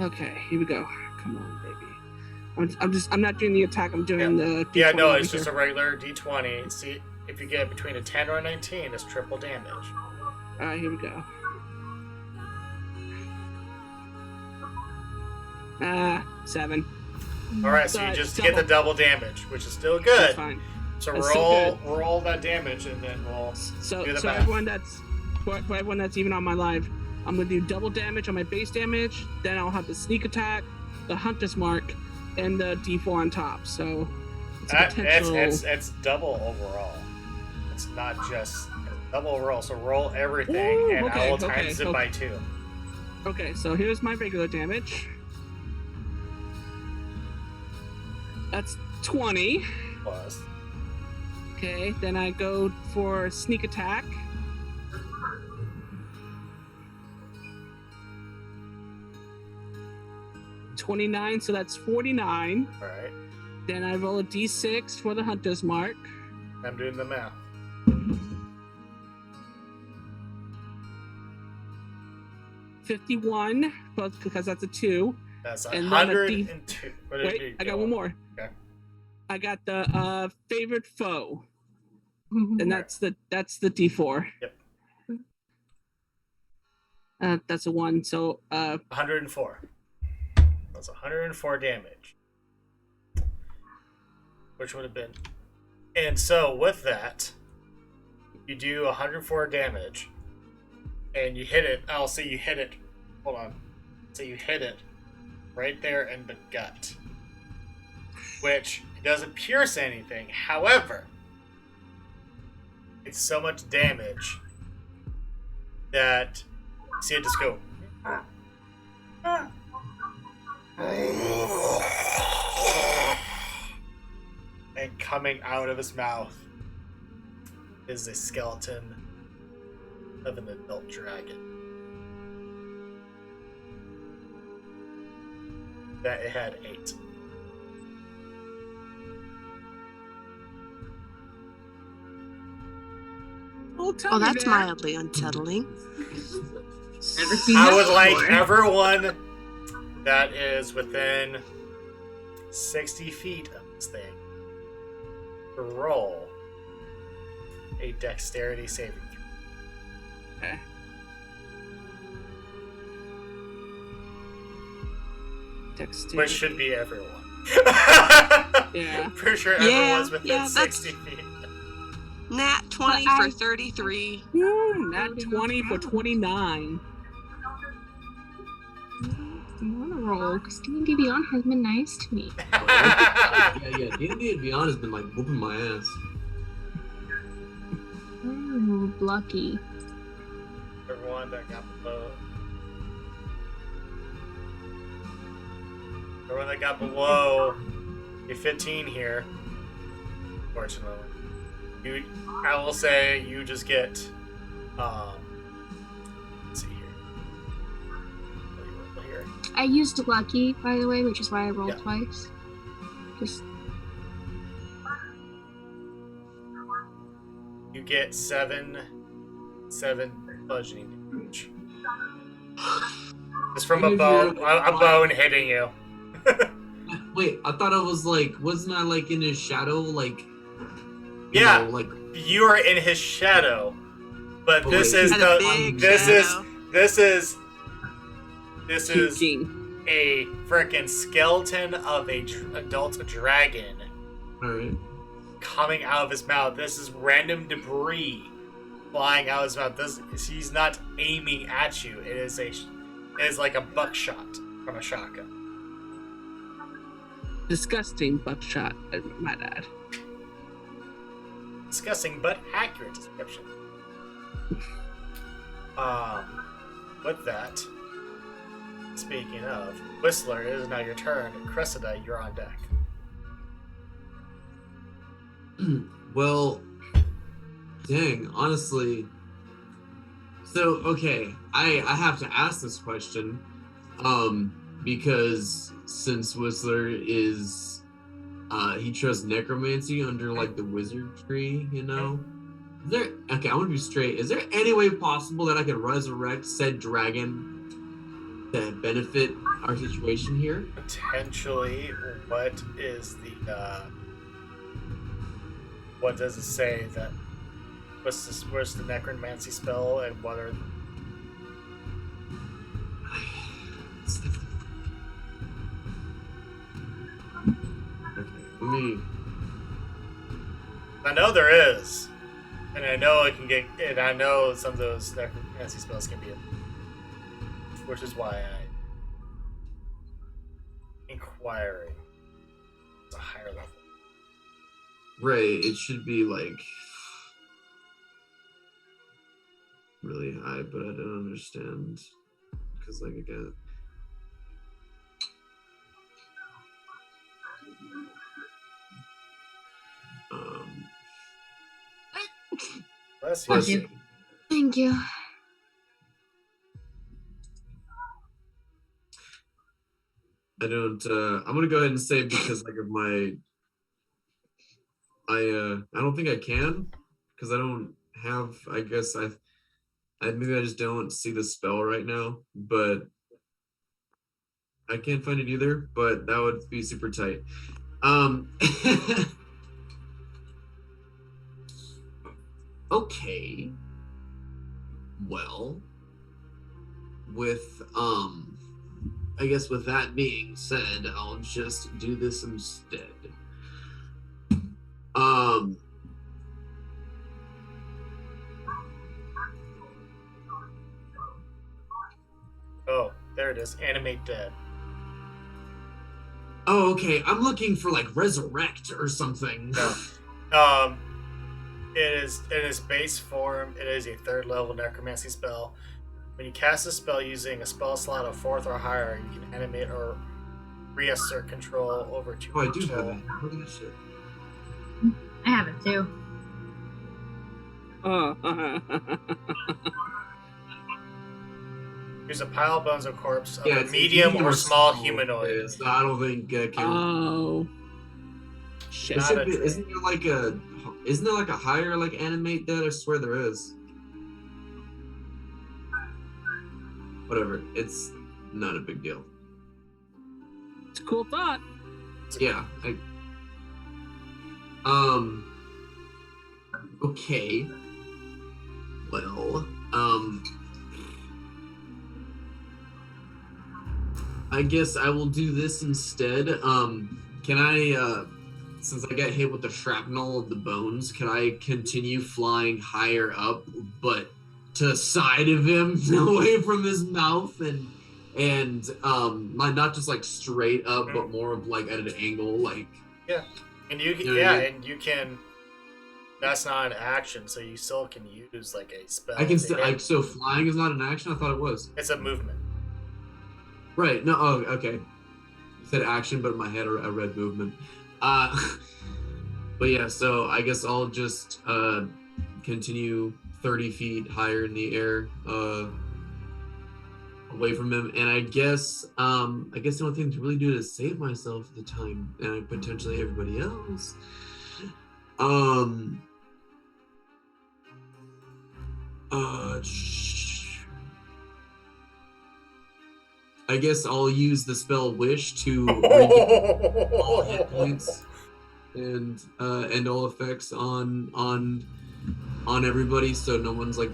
Okay, here we go. Come on, baby. I'm not doing the attack. I'm doing the. Yeah, D20 no, over it's just here. a regular D20. See if you get between a 10 or a 19, it's triple damage. All right, here we go. 7. All right, so you just get the double damage, which is still good. That's fine. So That's still roll that damage, and then we'll So do the so math. for everyone that's even on my live, I'm gonna do double damage on my base damage. Then I'll have the sneak attack, the hunter's mark, and the D4 on top. So it's a potential. It's double overall. It's not just double overall. So roll everything, Ooh, and I will okay, times it okay. by 2. Okay, so here's my regular damage. That's 20. Plus. Okay, then I go for sneak attack. $29, so that's 49. All right, Then I roll a D6 for the hunter's mark. I'm doing the math. 51, because that's a 2. That's And then a 102. What did Wait, you I do? got one more. Okay. I got the favorite foe, and that's the D4. Yep. That's a 1. So 104. That's 104 damage. Which would have been. And so with that, you do 104 damage. And you hit it. I'll say you hit it. Hold on. So you hit it right there in the gut. Which it doesn't pierce anything. However, it's so much damage that see it just go. And coming out of his mouth is a skeleton of an adult dragon. That it had 8. Oh, that's mildly unsettling. Never seen I that would like before. everyone that is within 60 feet of this thing to roll a dexterity saving throw. Okay. Dexterity. Which should be everyone. Yeah. For sure Yeah, everyone's within yeah, that's- 60 feet. Nat 20 But for 33. Woo, nat 20 for 29. I'm on a roll because D&D Beyond has been nice to me. Yeah, D&D and Beyond has been like whooping my ass. Ooh, lucky. Everyone that got below. Everyone that got below a 15 here. Fortunately, I will say you just get. Let's see here. What do you roll here? I used lucky, by the way, which is why I rolled Yeah. twice. Just You get seven bludgeoning damage. It's from a bone hitting you. Wait, I thought I was like, wasn't I like in his shadow? Like, you Yeah. know, like You are in his shadow, but But this wait, is Had a big shadow. this is Puking. a freaking skeleton of a adult dragon all right. coming out of his mouth. This is random debris flying out of his mouth. He's not aiming at you. It is like a buckshot from a shotgun. Disgusting buckshot, I might add. Disgusting but accurate description. With that, speaking of, Whistler, it is now your turn. Cressida, you're on deck. Well, dang, honestly. So, okay, I have to ask this question, because since Whistler is, he trusts necromancy under like the wizardry, you know. Okay, I'm gonna be straight. Is there any way possible that I could resurrect said dragon to benefit our situation here? Potentially, what does it say that where's the necromancy spell and what are Okay, let me. I know there is, and I know it can get, and I know some of those necromancy spells can be, which is why I inquiring a higher level. Right, it should be like really high, but I don't understand because, like, again, Bless bless you. you. thank you. I don't. I'm gonna go ahead and say because like of my. I don't think I can because I don't have. I guess I maybe I just don't see the spell right now, but I can't find it either. But that would be super tight. Okay. Well, with I guess with that being said, I'll just do this instead. Oh, there it is. Animate dead. Oh, okay. I'm looking for like resurrect or something. No. It is in its base form. It is a 3rd level necromancy spell. When you cast a spell using a spell slot of 4th or higher, you can animate or reassert control over 2 Oh, I do have control. it. Look at this shit. I have it too. Use a pile of bones or corpse of Yeah, a it's medium or small humanoid. Yeah, so I don't think I can. Oh. Shit. Not a Isn't there like a higher like animate dead? I swear there is. Whatever. It's not a big deal. It's a cool thought. Yeah. Okay. Well, I guess I will do this instead. Can I, since I got hit with the shrapnel of the bones, can I continue flying higher up, but to the side of him, away from his mouth, and not just like straight up, but more of like at an angle, like. Yeah, and you can, You know what I mean? and you can. That's not an action, so you still can use like a spell. I can to still hit. so flying is not an action. I thought it was. It's a movement. Right. No. Oh, okay. You said action, but in my head I read movement. But yeah, so I guess I'll just continue 30 feet higher in the air, away from him. And I guess the only thing to really do to save myself at the time, and potentially everybody else, I guess I'll use the spell Wish to regain all hit points and all effects on everybody, so no one's like,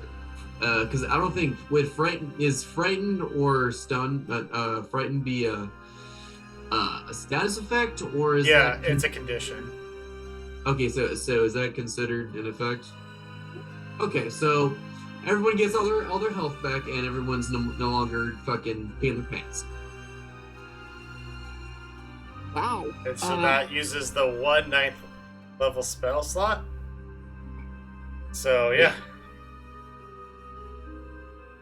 because I don't think with frightened or stunned, frightened be a status effect, or is it's a condition. Okay, so is that considered an effect? Okay, so everyone gets all their health back, and everyone's no longer fucking peeing their pants. Wow. And so that uses the 1 9th level spell slot. So yeah.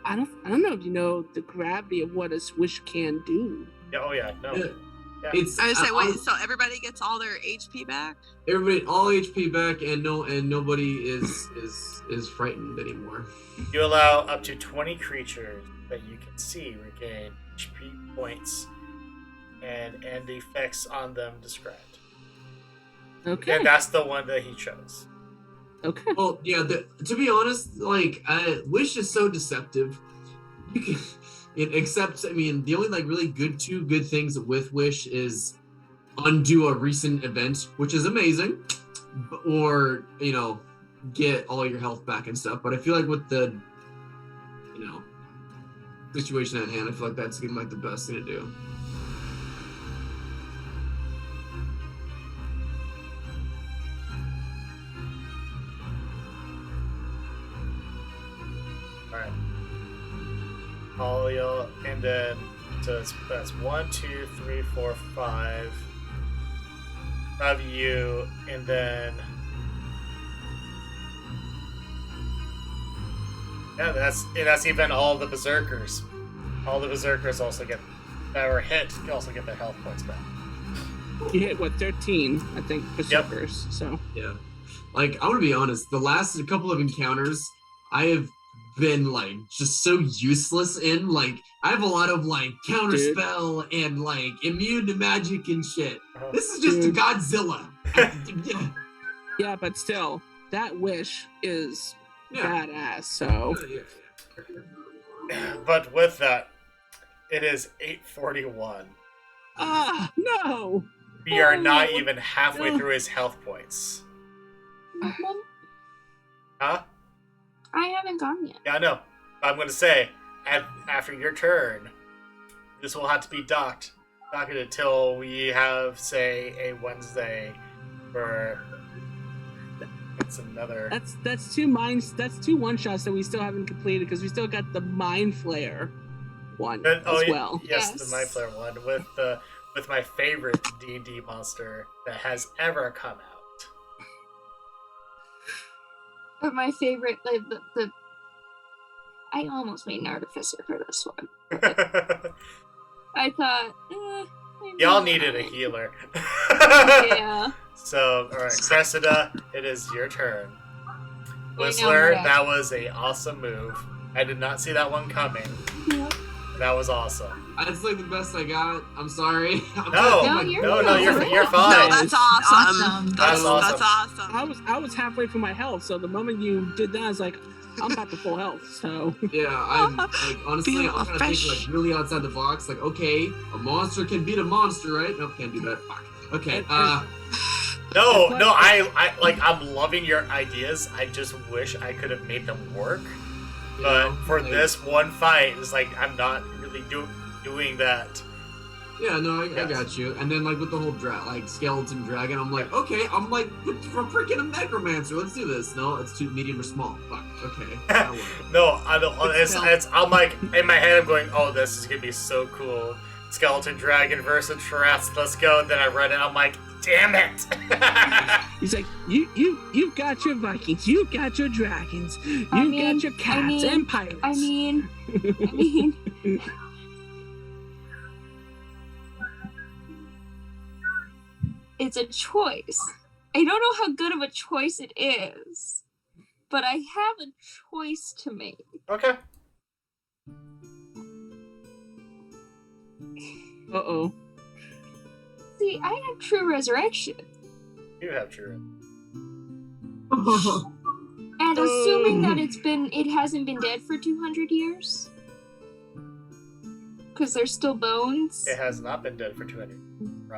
I don't know if you know the gravity of what a Wish can do. Yeah. Oh yeah. No. Yeah. Yeah. It's I was say, wait, so everybody gets all their HP back? everybody all HP back, and nobody is frightened anymore. You allow up to 20 creatures that you can see regain HP points and the effects on them described. Okay. And that's the one that he chose. Okay. Well, yeah. To be honest, like Wish is so deceptive. You can, except I mean, the only like really two good things with Wish is undo a recent event, which is amazing, or get all your health back and stuff. But I feel like with the situation at hand, I feel like that's like the best thing to do. Alright. All y'all, and then so that's 1, 2, 3, 4, 5 of you, and then that's even all the berserkers. All the berserkers also get that were hit also get their health points back. You hit 13, I think, berserkers. So yeah, like I'm gonna be honest, the last couple of encounters I have been like just so useless in. Like I have a lot of like counter spell and like immune to magic and shit. This is just a Godzilla. Yeah, but still, that Wish is badass. So, but with that, it is 8:41. No! We are not even halfway through his health points. Huh? I haven't gone yet. Yeah, I know. I'm going to say, after your turn, this will have to be docked until we have, say, a Wednesday for. It's another. That's two one shots that we still haven't completed because we still got the Mind Flayer one as well. Yes, the Mind Flayer one with my favorite D&D monster that has ever come out. But my favorite, like the I almost made an artificer for this one. I thought, y'all needed a healer. Yeah. So, all right, Cressida, it is your turn. Whistler, that was a awesome move. I did not see that one coming. Yep. That was awesome. That's like the best I got. I'm sorry. No, you're fine. No, that's awesome. That's awesome. That's awesome. I was halfway through my health, so the moment you did that, I was like, I'm back to full health. So yeah, I'm like honestly, I'm trying to think like really outside the box. Like, okay, a monster can beat a monster, right? Nope, can't do that. Fuck. Okay. No, I'm loving your ideas. I just wish I could have made them work. But for this one fight, it's like I'm not really doing that. Yeah, no, I got you. And then like with the whole skeleton dragon, I'm like, okay, I'm like we're freaking a necromancer. Let's do this. No, it's too medium or small. Fuck. Okay. No, I don't. It's I'm like in my head, I'm going, oh, this is gonna be so cool. Skeleton dragon versus Tarrasque. Let's go. And then I read it. I'm like, damn it. He's like, you've got your Vikings, you've got your dragons, you've got your cats and pirates. I mean, it's a choice. I don't know how good of a choice it is, but I have a choice to make. Okay. Uh-oh. See, I have true resurrection. You have true. And assuming that it hasn't been dead for 200 years, because there's still bones. It has not been dead for 200.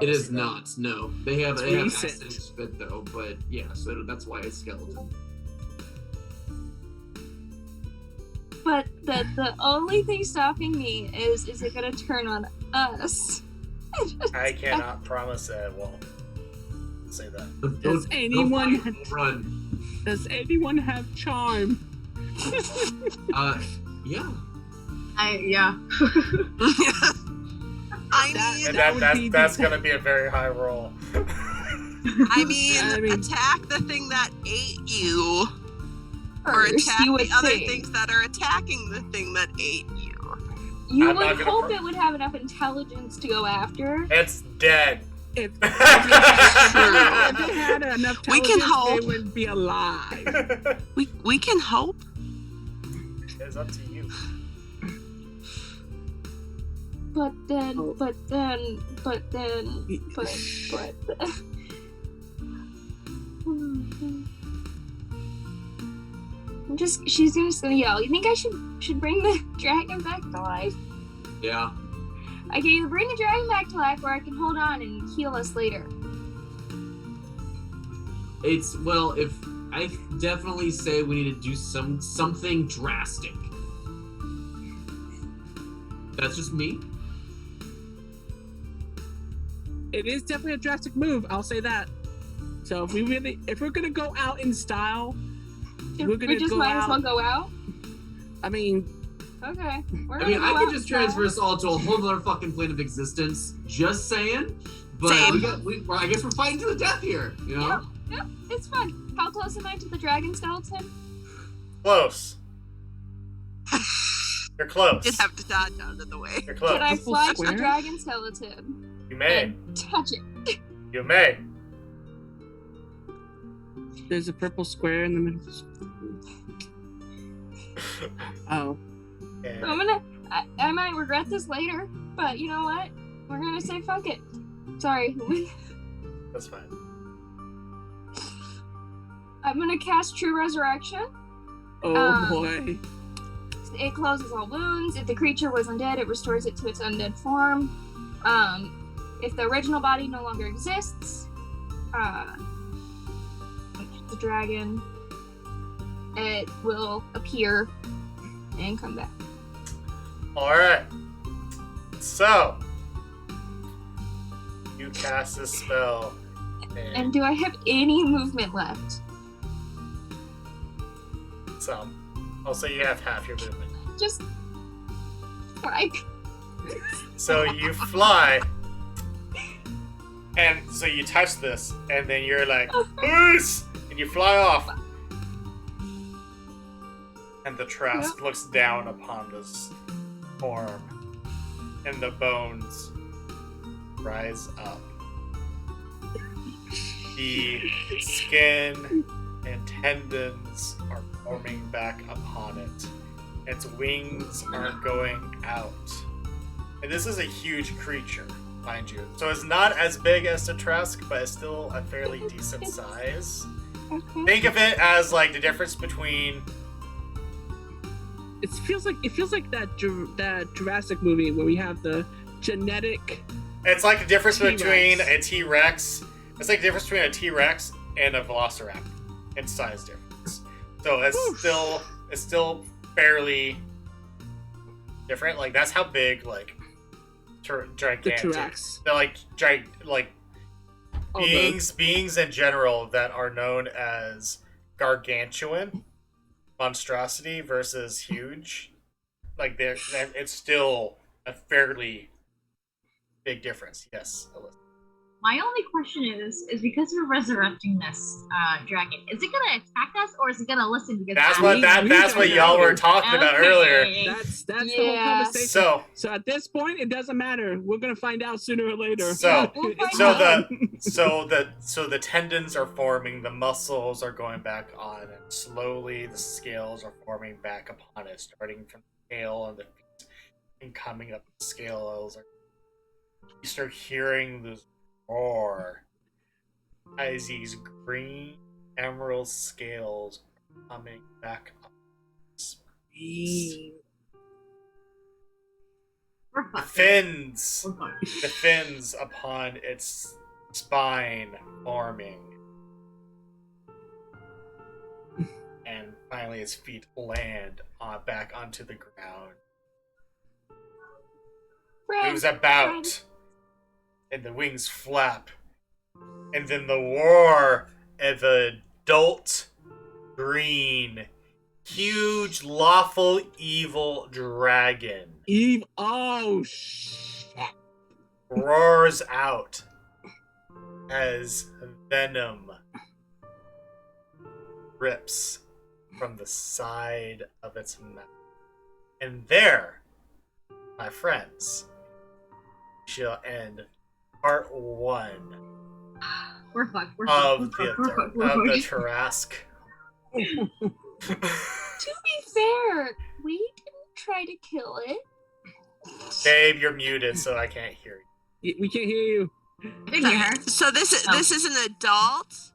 It is not. No, they have recent. acid spit though, but yeah, so that's why it's skeleton. But the only thing stopping me is it gonna turn on us? I cannot promise that it won't. Say that. Does anyone run? Does anyone have charm? Yeah. Yeah. I mean, That's gonna be a very high roll. I mean, attack the thing that ate you, or attack the other things that are attacking the thing that ate you. You would hope it would have enough intelligence to go after. It's dead. If it had enough we can hope. It would be alive. We can hope. It's up to you. But then. She's just gonna yell, you think I should bring the dragon back to life? Yeah. I can either bring the dragon back to life or I can hold on and heal us later. If I definitely say we need to do something drastic. That's just me. It is definitely a drastic move, I'll say that. So if we're gonna go out in style, we just might as well go out. I mean, okay. I could just transfer us all to a whole other fucking plane of existence. Just saying. But I guess we're fighting to the death here. You know. Yep. It's fun. How close am I to the dragon skeleton? Close. You're close. You'd have to dodge out of the way. You're close. Can I fly to the dragon skeleton? You may. And touch it. You may. There's a purple square in the middle. Oh. Yeah. So I might regret this later, but you know what? We're gonna say fuck it. Sorry. That's fine. I'm gonna cast True Resurrection. Oh boy. It closes all wounds. If the creature was undead, it restores it to its undead form. If the original body no longer exists, which is the dragon, it will appear and come back. Alright. So, you cast this spell. And do I have any movement left? Some. I'll say you have half your movement. Just fly. So you fly, and so you touch this, and then you're like, "Peace!" and you fly off. And the Tarrasque looks down upon this form, and the bones rise up. The skin and tendons are forming back upon it. Its wings are going out. And this is a huge creature, mind you. So it's not as big as the Tarrasque, but it's still a fairly decent size. Okay. Think of it as like the difference between... It feels like that Jurassic movie where we have the genetic... It's like the difference T-Rex. between a T-Rex. It's like the difference between a T-Rex and a Velociraptor in size difference. So it's still fairly different. Like that's how big like gigantic. The T-Rex. They're like beings in general that are known as gargantuan monstrosity versus huge. Like it's still a fairly big difference. Yes, Alyssa. My only question is because we're resurrecting this dragon, is it gonna attack us or is it gonna listen? Because That's what y'all were talking about earlier. That's the whole conversation. So at this point, it doesn't matter. We're gonna find out sooner or later. So It's so the tendons are forming, the muscles are going back on, and slowly the scales are forming back upon it, starting from the tail and the feet and coming up the scales. You start hearing this roar as these green emerald scales are coming back up. The fins upon its spine forming. And finally its feet land back onto the ground. Moves about, and the wings flap. And then the roar of the adult green, huge, lawful, evil dragon oh shit! roars out as venom rips from the side of its mouth. And there, my friends, shall end part 1 We're fucked. of the Tarrasque. To be fair, we didn't try to kill it. Babe, you're muted, so I can't hear you. We can't hear you. So this is an adult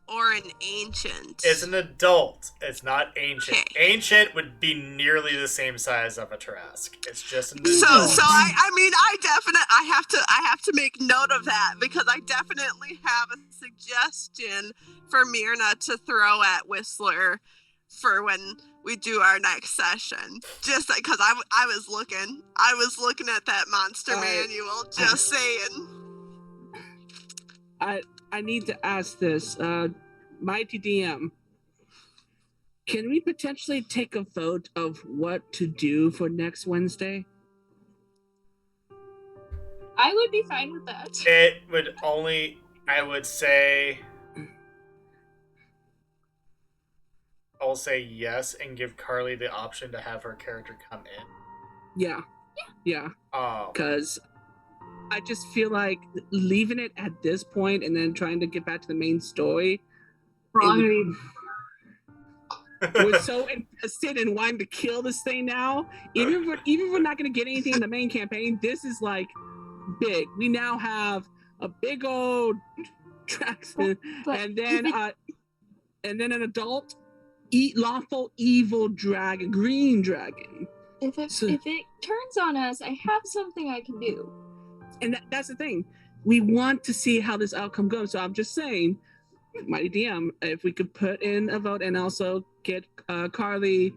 or an ancient? It's an adult. It's not ancient. Okay. Ancient would be nearly the same size of a Tarrasque. It's just an adult. So I have to make note of that because I definitely have a suggestion for Myrna to throw at Whistler for when we do our next session. Just because I was looking at that monster manual. Just saying. I need to ask this, Mighty DM. Can we potentially take a vote of what to do for next Wednesday? I would be fine with that. It would only, I will say yes and give Carly the option to have her character come in. Yeah. Because I just feel like leaving it at this point and then trying to get back to the main story. We're so invested in wanting to kill this thing now. Even if we're not going to get anything in the main campaign, this is like big. We now have a big old Traxxon, and then an adult, lawful evil dragon, green dragon. If it turns on us, I have something I can do. And that's the thing. We want to see how this outcome goes. So I'm just saying, Mighty DM, if we could put in a vote and also get Carly,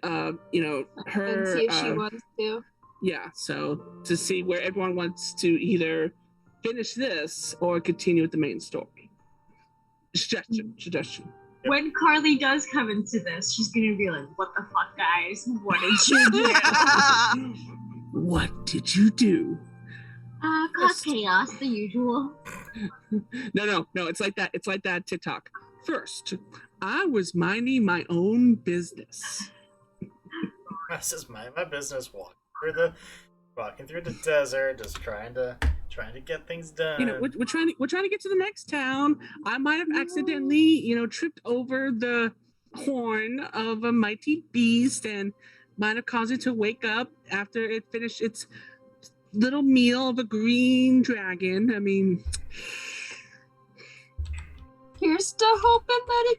her. And see if she wants to. Yeah, so to see where everyone wants to either finish this or continue with the main story. Suggestion. When Carly does come into this, she's gonna be like, "What the fuck, guys? What did you do? What did you do?" Cause chaos, the usual. No. It's like that. It's like that TikTok. First, I was minding my own business. This is my business. Walking through the desert, just trying to get things done. We're trying to get to the next town. I might have accidentally, tripped over the horn of a mighty beast and might have caused it to wake up after it finished its little meal of a green dragon. I mean, here's to hoping that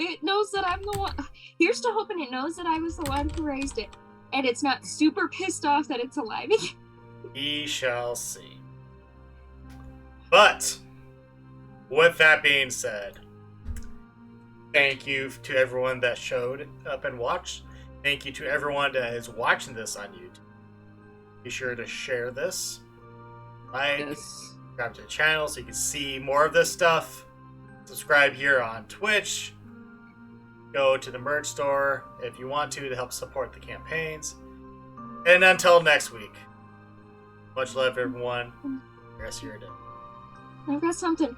it knows that I'm the one. Here's to hoping it knows that I was the one who raised it, and it's not super pissed off that it's alive again. We shall see. But with that being said, thank you to everyone that showed up and watched. Thank you to everyone that is watching this on YouTube. Be sure to share this, subscribe to the channel so you can see more of this stuff. Subscribe here on Twitch. Go to the merch store if you want to help support the campaigns. And until next week, much love, everyone. The rest of your day. I've got something.